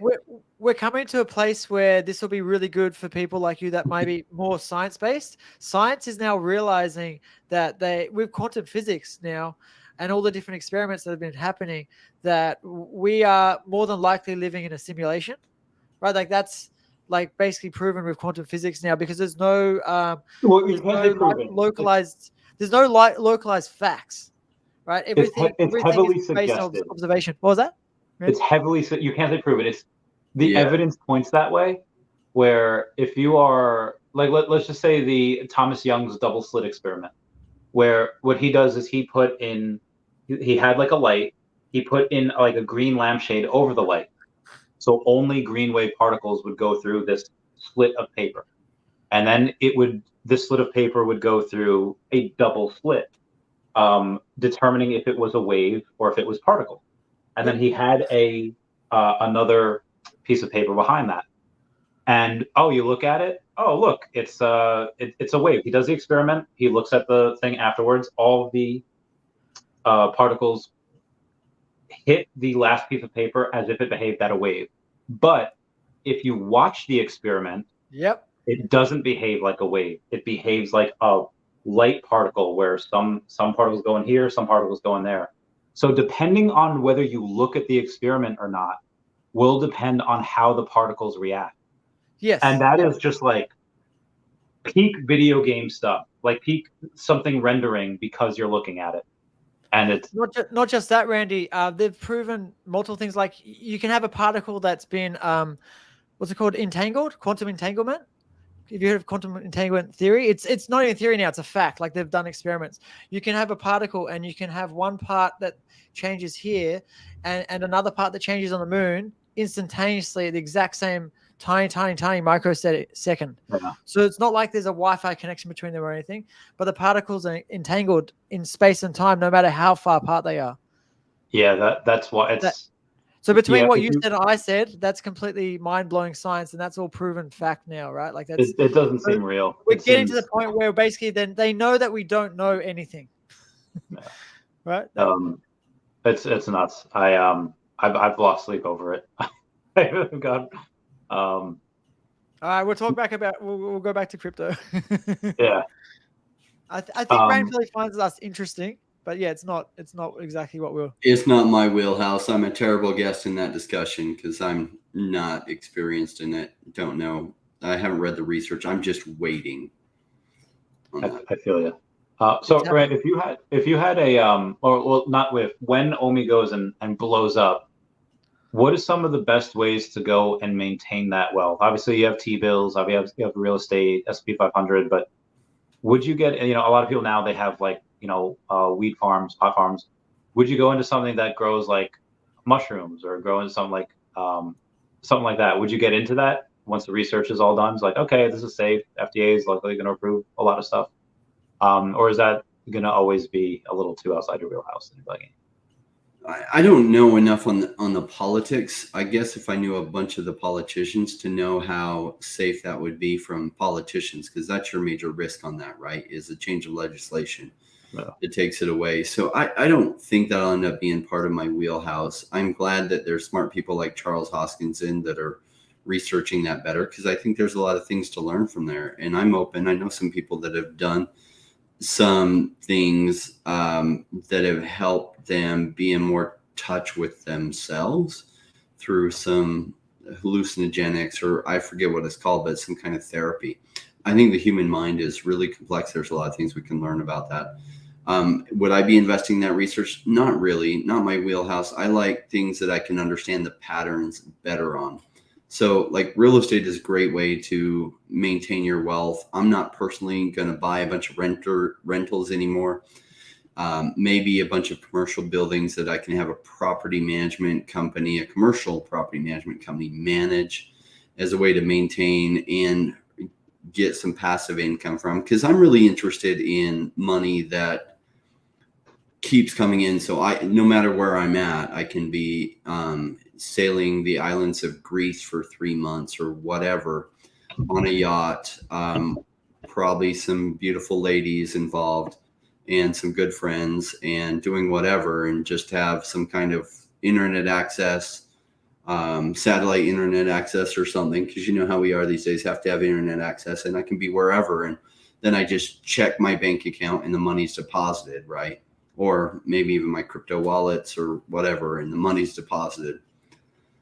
[SPEAKER 2] We're coming to a place where this will be really good for people like you that might be more science-based. Science is now realizing that with quantum physics now and all the different experiments that have been happening, that we are more than likely living in a simulation, right? Like that's like basically proven with quantum localized facts. Right, everything
[SPEAKER 1] heavily
[SPEAKER 2] is
[SPEAKER 1] based
[SPEAKER 2] on observation. What was that?
[SPEAKER 1] Right? It's heavily you can't say proven. It's the evidence points that way. Where if you are like, let's just say the Thomas Young's double slit experiment, where what he does is he had like a light, he put in like a green lampshade over the light, so only green wave particles would go through this slit of paper, and then this slit of paper would go through a double slit. Determining if it was a wave or if it was particle, and then he had another piece of paper behind that. And you look at it. Oh, look, it's a wave. He does the experiment. He looks at the thing afterwards. All of the particles hit the last piece of paper as if it behaved at a wave. But if you watch the experiment, it doesn't behave like a wave. It behaves like a light particle where some particles go in here, some particles go in there. So depending on whether you look at the experiment or not will depend on how the particles react.
[SPEAKER 2] Yes.
[SPEAKER 1] And that is just like peak video game stuff, like peak something rendering because you're looking at it. And it's
[SPEAKER 2] not just that, Randy. They've proven multiple things. Like you can have a particle that's been what's it called? Entangled, quantum entanglement. If you heard of quantum entanglement theory, it's not even theory now, it's a fact. Like they've done experiments. You can have a particle and you can have one part that changes here and another part that changes on the moon instantaneously at the exact same tiny microsecond.
[SPEAKER 1] Yeah.
[SPEAKER 2] So it's not like there's a Wi-Fi connection between them or anything, but the particles are entangled in space and time no matter how far apart they are.
[SPEAKER 1] Yeah, that's why it's...
[SPEAKER 2] So between what you said and I said, that's completely mind-blowing science, and that's all proven fact now, right? Like that's
[SPEAKER 1] it doesn't seem real.
[SPEAKER 2] We're getting to the point where basically then they know that we don't know anything, right?
[SPEAKER 1] It's nuts. I've lost sleep over it. God.
[SPEAKER 2] All right, we'll talk back about. We'll go back to crypto.
[SPEAKER 1] Yeah.
[SPEAKER 2] I think Rain really finds us interesting. But yeah, it's not exactly what we'll.
[SPEAKER 3] It's not my wheelhouse. I'm a terrible guest in that discussion because I'm not experienced in it. Don't know. I haven't read the research. I'm just waiting.
[SPEAKER 1] I feel you. So, Grant, if you had a when Omi goes and blows up, what are some of the best ways to go and maintain that wealth? Obviously, you have T-bills. Obviously, you have real estate, S&P 500. But would you get? A lot of people now they have like. Weed farms, pot farms. Would you go into something that grows like mushrooms or grow into something like that? Would you get into that once the research is all done? It's like, okay, this is safe. FDA is likely going to approve a lot of stuff. Or is that going to always be a little too outside your wheelhouse?
[SPEAKER 3] I don't know enough on the politics. I guess if I knew a bunch of the politicians to know how safe that would be from politicians, because that's your major risk on that, right? Is the change of legislation.
[SPEAKER 1] Yeah.
[SPEAKER 3] It takes it away. So I don't think that'll end up being part of my wheelhouse. I'm glad that there's smart people like Charles Hoskinson that are researching that better because I think there's a lot of things to learn from there. And I'm open. I know some people that have done some things that have helped them be in more touch with themselves through some hallucinogenics, or I forget what it's called, but some kind of therapy. I think the human mind is really complex. There's a lot of things we can learn about that. Would I be investing in that research? Not really, not my wheelhouse. I like things that I can understand the patterns better on. So like real estate is a great way to maintain your wealth. I'm not personally going to buy a bunch of rentals anymore. Maybe a bunch of commercial buildings that I can have a property management company, a commercial property management company manage as a way to maintain and get some passive income from, because I'm really interested in money that keeps coming in. So no matter where I'm at, I can be sailing the islands of Greece for 3 months or whatever on a yacht, probably some beautiful ladies involved and some good friends, and doing whatever, and just have some kind of internet access, satellite internet access or something, because you know how we are these days, have to have internet access, and I can be wherever, and then I just check my bank account and the money's deposited, right? Or maybe even my crypto wallets or whatever, and the money's deposited.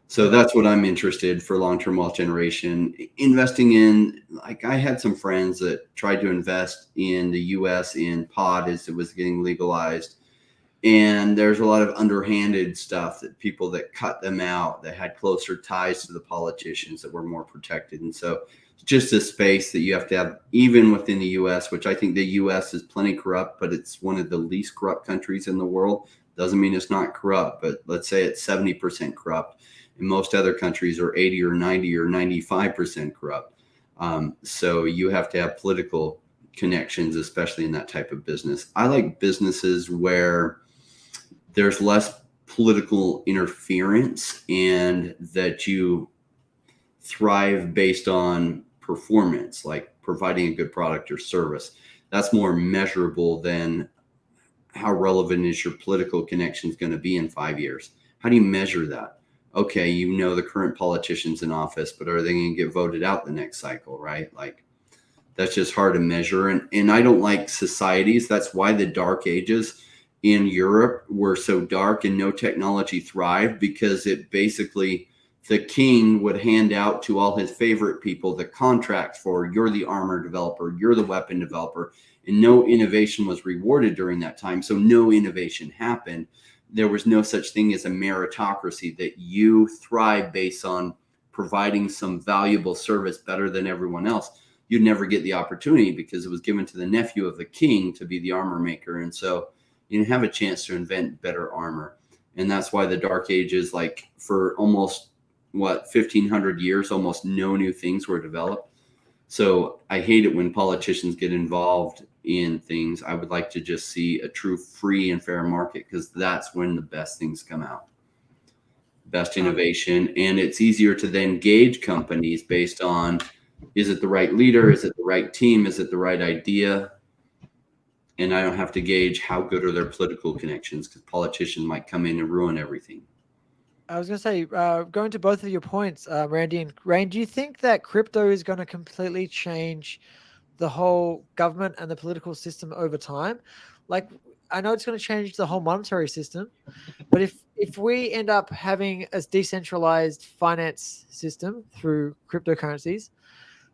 [SPEAKER 3] So that's what I'm interested for long-term wealth generation. Investing in, like, I had some friends that tried to invest in the US in pod as it was getting legalized. And there's a lot of underhanded stuff that people that cut them out, that had closer ties to the politicians, that were more protected. And so it's just a space that you have to have, even within the US, which I think the US is plenty corrupt, but it's one of the least corrupt countries in the world. Doesn't mean it's not corrupt, but let's say it's 70% corrupt. And most other countries are 80 or 90 or 95% corrupt. So you have to have political connections, especially in that type of business. I like businesses where there's less political interference and that you thrive based on performance, like providing a good product or service. That's more measurable than how relevant is your political connections going to be in 5 years. How do you measure that? Okay, you know the current politicians in office, but are they going to get voted out the next cycle, right? Like, that's just hard to measure. And I don't like societies. That's why the dark ages in Europe were so dark and no technology thrived, because it basically, the king would hand out to all his favorite people the contracts for, you're the armor developer, you're the weapon developer, and no innovation was rewarded during that time. So no innovation happened. There was no such thing as a meritocracy, that you thrive based on providing some valuable service better than everyone else. You'd never get the opportunity because it was given to the nephew of the king to be the armor maker. And so you didn't have a chance to invent better armor. And that's why the dark ages, like for almost 1,500 years, almost no new things were developed. So I hate it when politicians get involved in things. I would like to just see a true free and fair market, because that's when the best things come out, best innovation. And it's easier to then gauge companies based on, is it the right leader? Is it the right team? Is it the right idea? And I don't have to gauge how good are their political connections, because politicians might come in and ruin everything.
[SPEAKER 2] I was going to say, going to both of your points, Randy and Rain, do you think that crypto is going to completely change the whole government and the political system over time? Like, I know it's going to change the whole monetary system, but if we end up having a decentralized finance system through cryptocurrencies,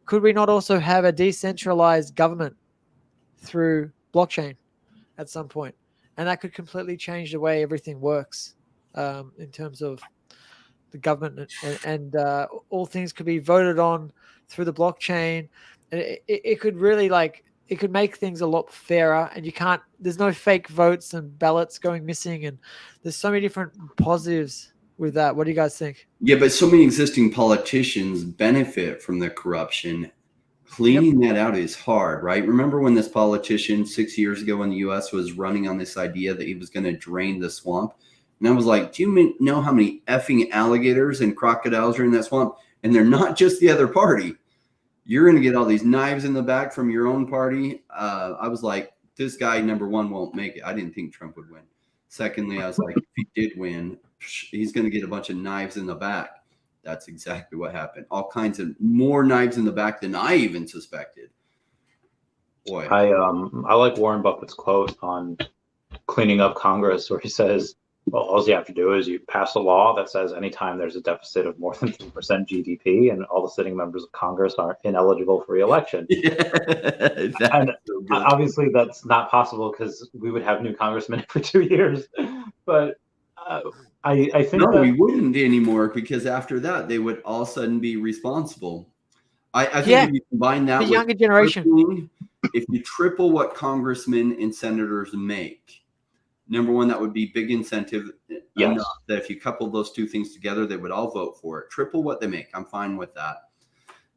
[SPEAKER 2] could we not also have a decentralized government through blockchain at some point? And that could completely change the way everything works. In terms of the government, and all things could be voted on through the blockchain. And it could really, like, it could make things a lot fairer, and there's no fake votes and ballots going missing, and there's so many different positives with that. What do you guys think?
[SPEAKER 3] Yeah, but so many existing politicians benefit from the corruption. Cleaning that out is hard, right? Remember when this politician 6 years ago in the US was running on this idea that he was going to drain the swamp? And I was like, do you know how many effing alligators and crocodiles are in that swamp? And they're not just the other party. You're going to get all these knives in the back from your own party. I was like, this guy, number one, won't make it. I didn't think Trump would win. Secondly, I was like, if he did win, he's going to get a bunch of knives in the back. That's exactly what happened. All kinds of more knives in the back than I even suspected. Boy,
[SPEAKER 1] I like Warren Buffett's quote on cleaning up Congress, where he says, well, all you have to do is you pass a law that says anytime there's a deficit of more than 3% GDP and all the sitting members of Congress are ineligible for re-election. And obviously that's not possible because we would have new congressmen for 2 years. But I think
[SPEAKER 3] we wouldn't anymore, because after that they would all of a sudden be responsible. I think if you combine that
[SPEAKER 2] the
[SPEAKER 3] with
[SPEAKER 2] younger generation,
[SPEAKER 3] if you triple what congressmen and senators make, number one, that would be big incentive enough that if you couple those two things together, they would all vote for it. Triple what they make. I'm fine with that.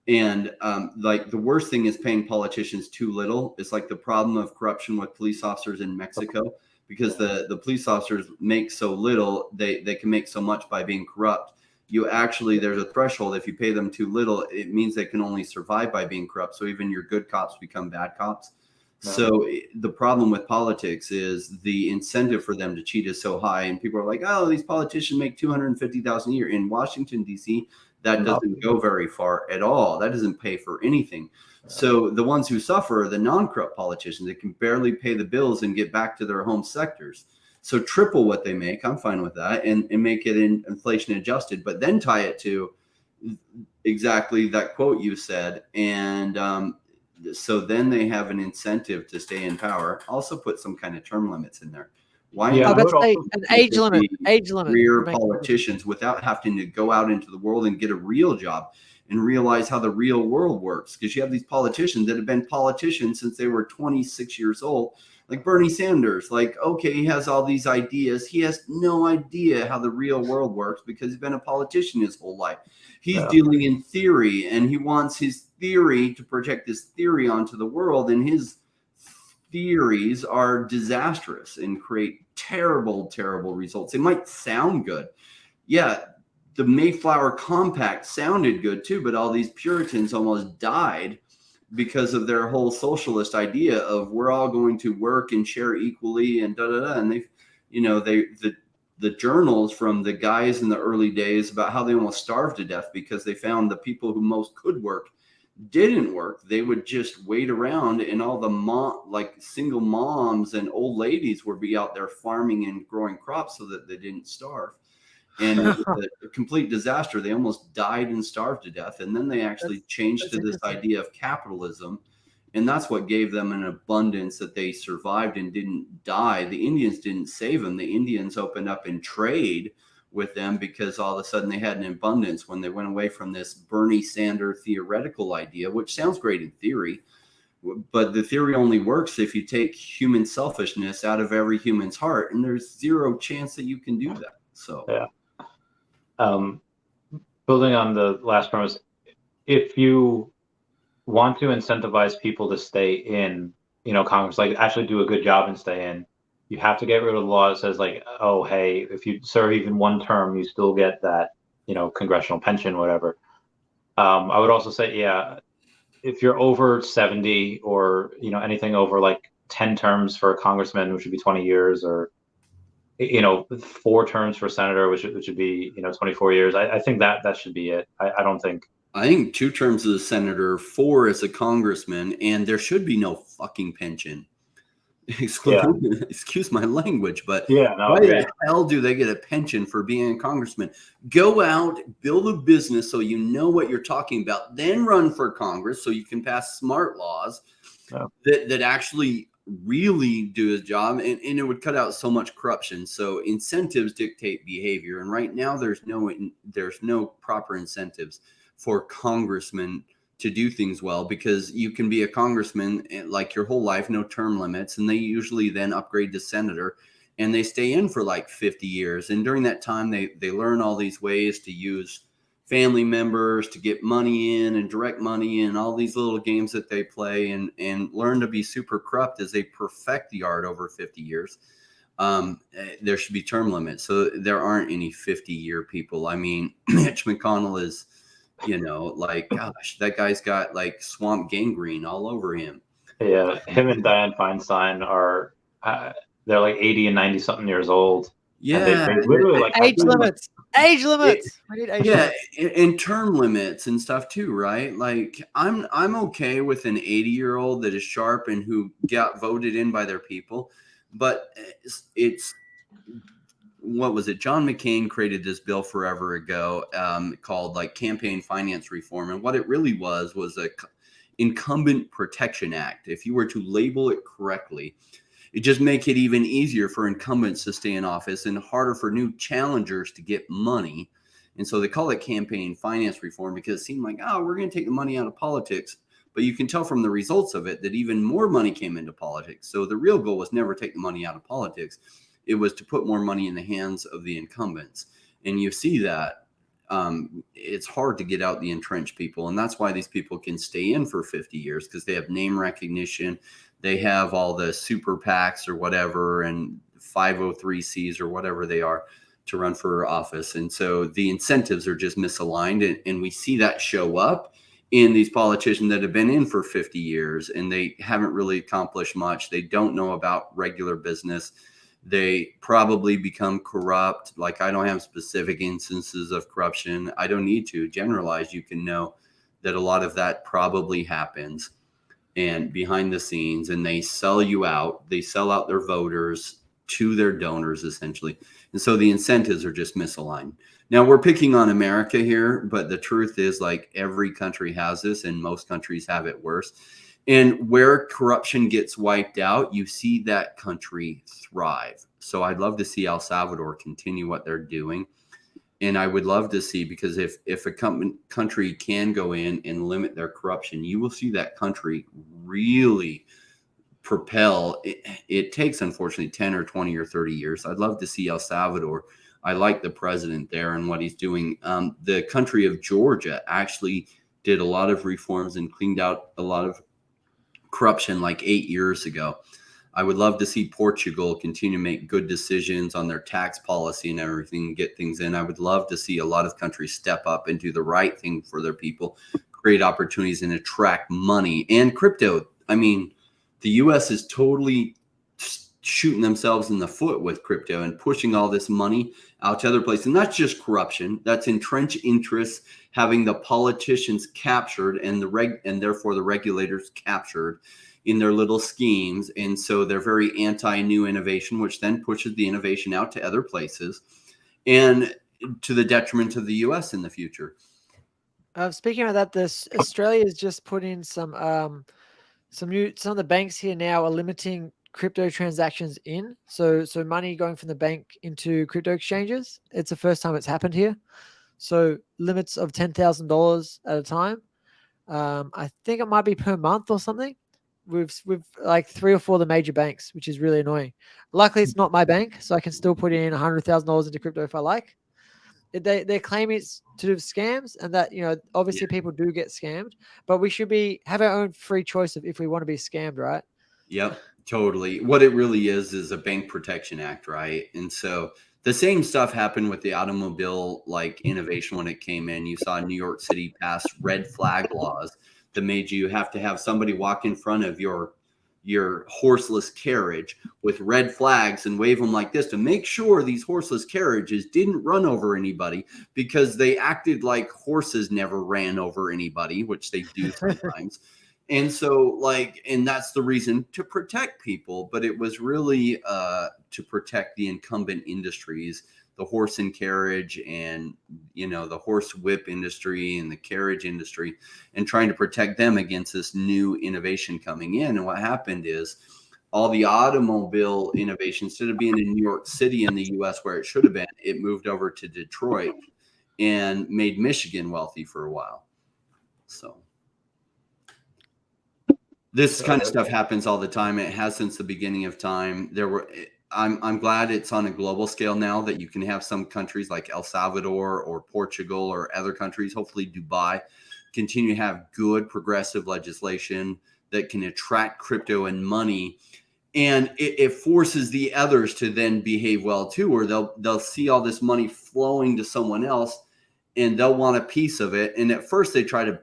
[SPEAKER 3] And like the worst thing is paying politicians too little. It's like the problem of corruption with police officers in Mexico, because the police officers make so little, they can make so much by being corrupt. You actually, there's a threshold. If you pay them too little, it means they can only survive by being corrupt. So even your good cops become bad cops. So the problem with politics is the incentive for them to cheat is so high, and people are like, "Oh, these politicians make $250,000 a year." In Washington D.C., that doesn't go very far at all. That doesn't pay for anything. So the ones who suffer are the non-corrupt politicians. They can barely pay the bills and get back to their home sectors. So triple what they make. I'm fine with that, and make it inflation adjusted, but then tie it to exactly that quote you said, and so then they have an incentive to stay in power. Also put some kind of term limits in there. Why not
[SPEAKER 2] an age limit?
[SPEAKER 3] Career politicians without having to go out into the world and get a real job and realize how the real world works. Because you have these politicians that have been politicians since they were 26 years old, like Bernie Sanders. Like, okay, he has all these ideas. He has no idea how the real world works because he's been a politician his whole life. He's dealing in theory, and he wants his theory to project his theory onto the world, and his theories are disastrous and create terrible, terrible results. They might sound good. Yeah, the Mayflower Compact sounded good too, but all these Puritans almost died because of their whole socialist idea of we're all going to work and share equally and da-da-da. And the journals from the guys in the early days about how they almost starved to death because they found the people who most could work didn't work. They would just wait around, and all the single moms and old ladies would be out there farming and growing crops so that they didn't starve. And it was a complete disaster. They almost died and starved to death. And then they actually changed to this idea of capitalism. And that's what gave them an abundance that they survived and didn't die. The Indians didn't save them. The Indians opened up and trade with them because all of a sudden they had an abundance when they went away from this Bernie Sanders theoretical idea, which sounds great in theory, but the theory only works if you take human selfishness out of every human's heart, and there's zero chance that you can do that. So
[SPEAKER 1] building on the last premise, if you want to incentivize people to stay in, Congress, like actually do a good job and stay in, you have to get rid of the law that says like, oh, hey, if you serve even one term, you still get that, congressional pension, whatever. I would also say, if you're over 70 or, anything over like 10 terms for a congressman, which would be 20 years, or, 4 terms for a senator, which would be, 24 years. I think that should be it. I don't think.
[SPEAKER 3] I think 2 terms as a senator, 4 as a congressman, and there should be no fucking pension. Excuse my language, but why the hell do they get a pension for being a congressman? Go out, build a business so you know what you're talking about, then run for Congress so you can pass smart laws that actually really do his job, and it would cut out so much corruption. So incentives dictate behavior, and right now there's no proper incentives for congressmen to do things well, because you can be a congressman like your whole life, no term limits, and they usually then upgrade to senator, and they stay in for like 50 years. And during that time, they learn all these ways to use family members to get money in and direct money in, all these little games that they play, and learn to be super corrupt as they perfect the art over 50 years. There should be term limits. So there aren't any 50-year people. I mean, Mitch McConnell is, gosh, that guy's got like swamp gangrene all over him.
[SPEAKER 1] Yeah, him and Dianne Feinstein are, they're like 80 and 90 something years old.
[SPEAKER 3] Yeah,
[SPEAKER 1] they literally like
[SPEAKER 2] age limits. Age limits. We need age
[SPEAKER 3] Yeah,
[SPEAKER 2] limits.
[SPEAKER 3] and term limits and stuff too, right? Like I'm okay with an 80-year-old that is sharp and who got voted in by their people, but it's what was it? John McCain created this bill forever ago called like campaign finance reform, and what it really was a incumbent protection act. If you were to label it correctly, it just make it even easier for incumbents to stay in office and harder for new challengers to get money. And so they call it campaign finance reform because it seemed like, oh, we're going to take the money out of politics. But you can tell from the results of it that even more money came into politics. So the real goal was never take the money out of politics. It was to put more money in the hands of the incumbents. And you see that it's hard to get out the entrenched people. And that's why these people can stay in for 50 years because they have name recognition. They have all the super PACs or whatever and 503Cs or whatever they are to run for office. And so the incentives are just misaligned. And we see that show up in these politicians that have been in for 50 years and they haven't really accomplished much. They don't know about regular business. They probably become corrupt. Like I don't have specific instances of corruption. I don't need to generalize. You can know that a lot of that probably happens and behind the scenes, and they sell you out. They sell out their voters to their donors essentially. And so the incentives are just misaligned. Now we're picking on America here, but the truth is like every country has this and most countries have it worse. And where corruption gets wiped out, you see that country thrive. So I'd love to see El Salvador continue what they're doing. And I would love to see, because if a country can go in and limit their corruption, you will see that country really propel. It takes, unfortunately, 10 or 20 or 30 years. I'd love to see El Salvador. I like the president there and what he's doing. The country of Georgia actually did a lot of reforms and cleaned out a lot of corruption like 8 years ago. I would love to see Portugal continue to make good decisions on their tax policy and everything, get things in. I would love to see a lot of countries step up and do the right thing for their people, create opportunities and attract money and crypto. I mean, the US is totally shooting themselves in the foot with crypto and pushing all this money out to other places. And that's just corruption. That's entrenched interests having the politicians captured and therefore the regulators captured in their little schemes. And so they're very anti-new innovation, which then pushes the innovation out to other places and to the detriment of the US in the future.
[SPEAKER 2] Speaking of that, Australia has just put in some of the banks here now are limiting crypto transactions in. So money going from the bank into crypto exchanges. It's the first time it's happened here. So limits of $10,000 at a time. I think it might be per month or something. We've like 3 or 4 of the major banks, which is really annoying. Luckily, it's not my bank, so I can still put in $100,000 into crypto if I like. They're claiming it's to do with scams, and that obviously people do get scammed, but we should have our own free choice of if we want to be scammed, right?
[SPEAKER 3] Yep, totally. What it really is a Bank Protection Act, right? And so the same stuff happened with the automobile like innovation when it came in. You saw New York City pass red flag laws that made you have to have somebody walk in front of your horseless carriage with red flags and wave them like this to make sure these horseless carriages didn't run over anybody, because they acted like horses never ran over anybody, which they do sometimes. And so and that's the reason to protect people, but it was really to protect the incumbent industries, the horse and carriage and, the horse whip industry and the carriage industry, and trying to protect them against this new innovation coming in. And what happened is all the automobile innovation, instead of being in New York City in the US where it should have been, it moved over to Detroit and made Michigan wealthy for a while. So this kind of stuff happens all the time. It has since the beginning of time. I'm glad it's on a global scale now, that you can have some countries like El Salvador or Portugal or other countries, hopefully Dubai, continue to have good progressive legislation that can attract crypto and money. And it forces the others to then behave well too, or they'll see all this money flowing to someone else and they'll want a piece of it. And at first they try to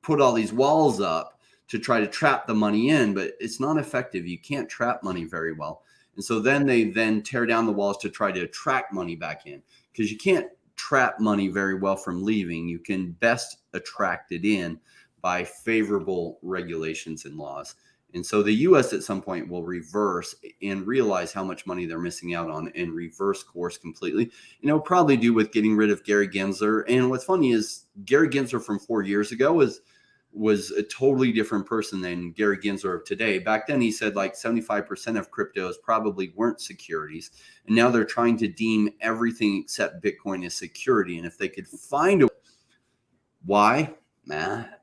[SPEAKER 3] put all these walls up to try to trap the money in, but it's not effective. You can't trap money very well. And so then they tear down the walls to try to attract money back in, because you can't trap money very well from leaving. You can best attract it in by favorable regulations and laws. And so the U.S. at some point will reverse and realize how much money they're missing out on and reverse course completely. And it'll probably do with getting rid of Gary Gensler. And what's funny is Gary Gensler from 4 years ago was a totally different person than Gary Gensler of today. Back then, he said like 75% of cryptos probably weren't securities. And now they're trying to deem everything except Bitcoin as security. And if they could find a why?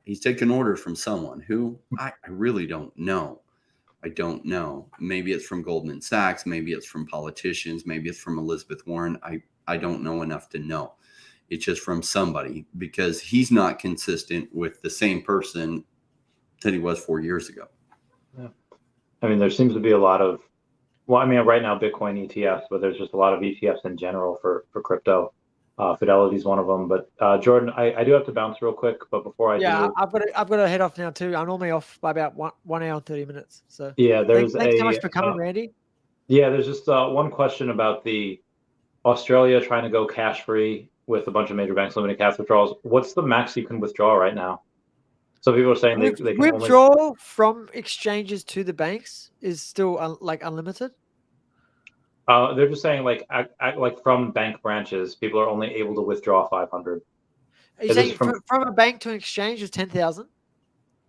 [SPEAKER 3] He's taking orders from someone who I really don't know. I don't know. Maybe it's from Goldman Sachs. Maybe it's from politicians. Maybe it's from Elizabeth Warren. I don't know enough to know. It's just from somebody, because he's not consistent with the same person that he was 4 years ago.
[SPEAKER 1] Yeah. I mean, there seems to be a lot of, well, I mean, right now Bitcoin ETFs, but there's just a lot of ETFs in general for crypto. Fidelity is one of them, but Jordan, I do have to bounce real quick. But before I do,
[SPEAKER 2] I've got to head off now too. I'm normally off by about 1 hour and 30 minutes. So
[SPEAKER 1] yeah,
[SPEAKER 2] thanks so much for coming, Randy.
[SPEAKER 1] Yeah, there's just one question about the Australia trying to go cash free with a bunch of major banks limiting cash withdrawals. What's the max you can withdraw right now? So people are saying they can
[SPEAKER 2] withdraw from exchanges to the banks is still like unlimited.
[SPEAKER 1] They're just saying like from bank branches, people are only able to withdraw 500.
[SPEAKER 2] Are you saying from a bank to an exchange is 10,000?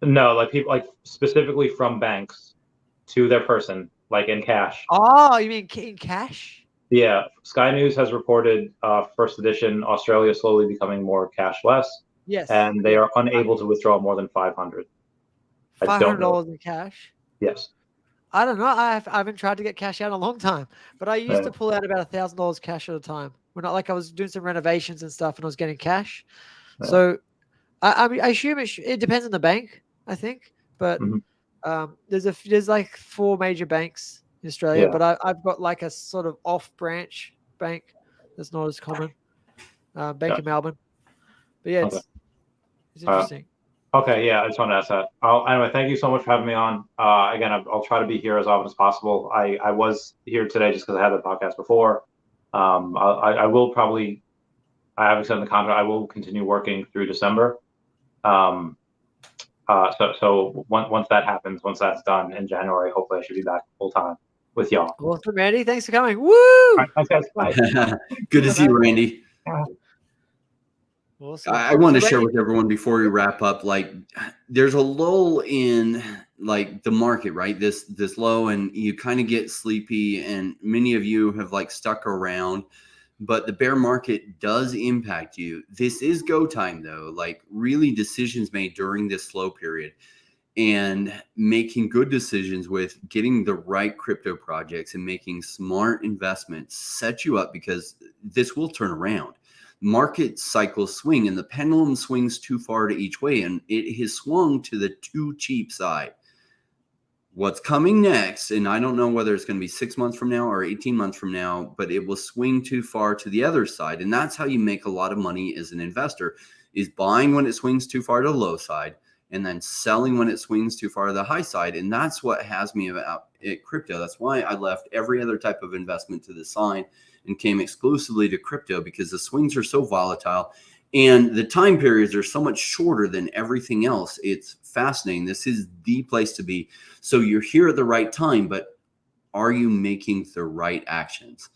[SPEAKER 1] No, like people like specifically from banks to their person, like in cash.
[SPEAKER 2] Oh, you mean in cash?
[SPEAKER 1] Yeah, Sky News has reported first edition Australia slowly becoming more cashless.
[SPEAKER 2] Yes,
[SPEAKER 1] and they are unable to withdraw more than 500.
[SPEAKER 2] $500 in cash.
[SPEAKER 1] Yes.
[SPEAKER 2] I don't know. I haven't tried to get cash out in a long time, but I used to pull out about $1,000 cash at a time. When I was doing some renovations and stuff, and I was getting cash. Yeah. So, I mean, I assume it depends on the bank, I think. But there's like 4 major banks in Australia, but I've got like a sort of off-branch bank that's not as common. Bank in Melbourne. But yeah, it's interesting.
[SPEAKER 1] Okay, yeah, I just wanted to ask that. Anyway, thank you so much for having me on. Again, I'll try to be here as often as possible. I was here today just because I had the podcast before. I will probably, I haven't signed the contract. I will continue working through December. So once that happens, once that's done in January, hopefully I should be back full time with y'all.
[SPEAKER 2] Awesome, Randy. Thanks for coming. Woo!
[SPEAKER 1] All right, thanks, guys. Bye.
[SPEAKER 3] Good to see you, Randy.
[SPEAKER 2] Awesome.
[SPEAKER 3] I want to share with everyone before we wrap up, like there's a lull in like the market, right? This low, and you kind of get sleepy, and many of you have like stuck around, but the bear market does impact you. This is go time though, like really decisions made during this slow period and making good decisions with getting the right crypto projects and making smart investments set you up, because this will turn around. Market cycles swing and the pendulum swings too far to each way, and it has swung to the too cheap side. What's coming next, and I don't know whether it's going to be 6 months from now or 18 months from now, but it will swing too far to the other side. And that's how you make a lot of money as an investor, is buying when it swings too far to the low side and then selling when it swings too far to the high side. And that's what has me about crypto. That's why I left every other type of investment to the side and came exclusively to crypto, because the swings are so volatile and the time periods are so much shorter than everything else. It's fascinating. This is the place to be. So you're here at the right time, but are you making the right actions?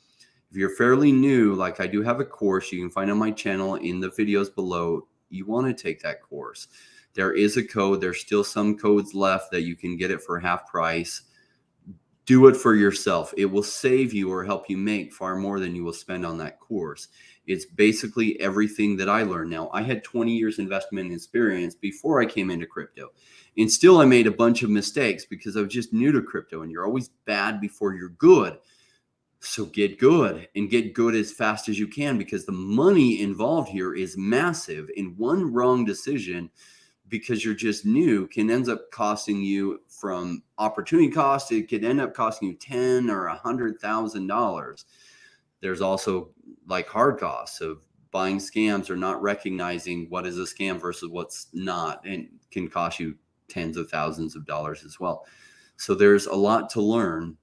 [SPEAKER 3] If you're fairly new, like I do have a course you can find on my channel in the videos below, you want to take that course. There is a code. There's still some codes left that you can get it for half price. Do it for yourself. It will save you or help you make far more than you will spend on that course. It's basically everything that I learned. Now, I had 20 years investment experience before I came into crypto. And still I made a bunch of mistakes because I was just new to crypto, and you're always bad before you're good. So get good, and get good as fast as you can, because the money involved here is massive. And one wrong decision, because you're just new, can end up costing you, from opportunity cost, it could end up costing you $10,000 or $100,000. There's also like hard costs of buying scams or not recognizing what is a scam versus what's not, and can cost you tens of thousands of dollars as well. So there's a lot to learn.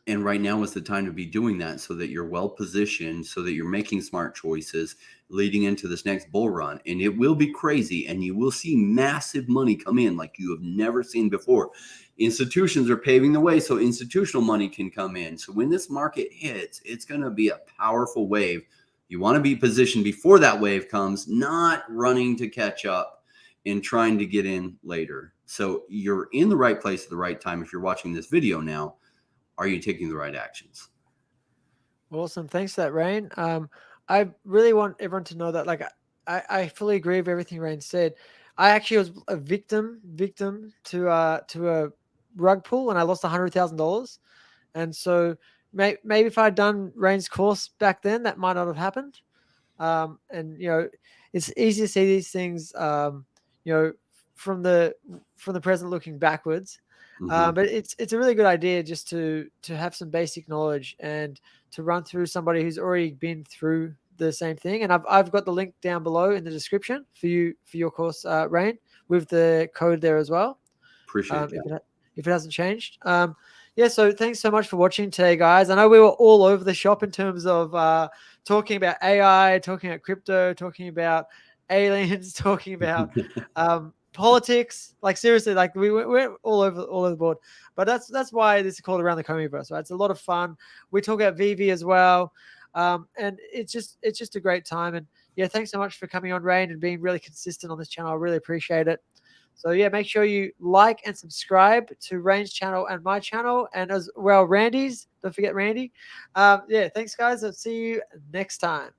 [SPEAKER 3] And right now is the time to be doing that so that you're well positioned, so that you're making smart choices leading into this next bull run. And it will be crazy, and you will see massive money come in like you have never seen before. Institutions are paving the way so institutional money can come in. So when this market hits, it's going to be a powerful wave. You want to be positioned before that wave comes, not running to catch up and trying to get in later. So you're in the right place at the right time. If you're watching this video now, are you taking the right actions?
[SPEAKER 2] Awesome. Thanks for that, Rain. I really want everyone to know that, like, I fully agree with everything Rain said. I actually was a victim to a rug pull, and I lost $100,000. And so maybe if I'd done Rain's course back then, that might not have happened. And it's easy to see these things, from the present looking backwards.
[SPEAKER 3] Mm-hmm.
[SPEAKER 2] But it's a really good idea just to have some basic knowledge and to run through somebody who's already been through the same thing. And I've got the link down below in the description for your course, Rain, with the code there as well.
[SPEAKER 3] Appreciate that.
[SPEAKER 2] If it hasn't changed. So thanks so much for watching today, guys. I know we were all over the shop in terms of talking about AI, talking about crypto, talking about aliens, talking about politics. Like, seriously, like we're all over the board. But that's why this is called Around the Comiverse, right? It's a lot of fun. We talk about Vivi as well. And it's just a great time. And yeah, thanks so much for coming on, Rain, and being really consistent on this channel. I really appreciate it. So yeah, make sure you like and subscribe to Rain's channel and my channel, and as well Randy's. Don't forget Randy. Thanks guys. I'll see you next time.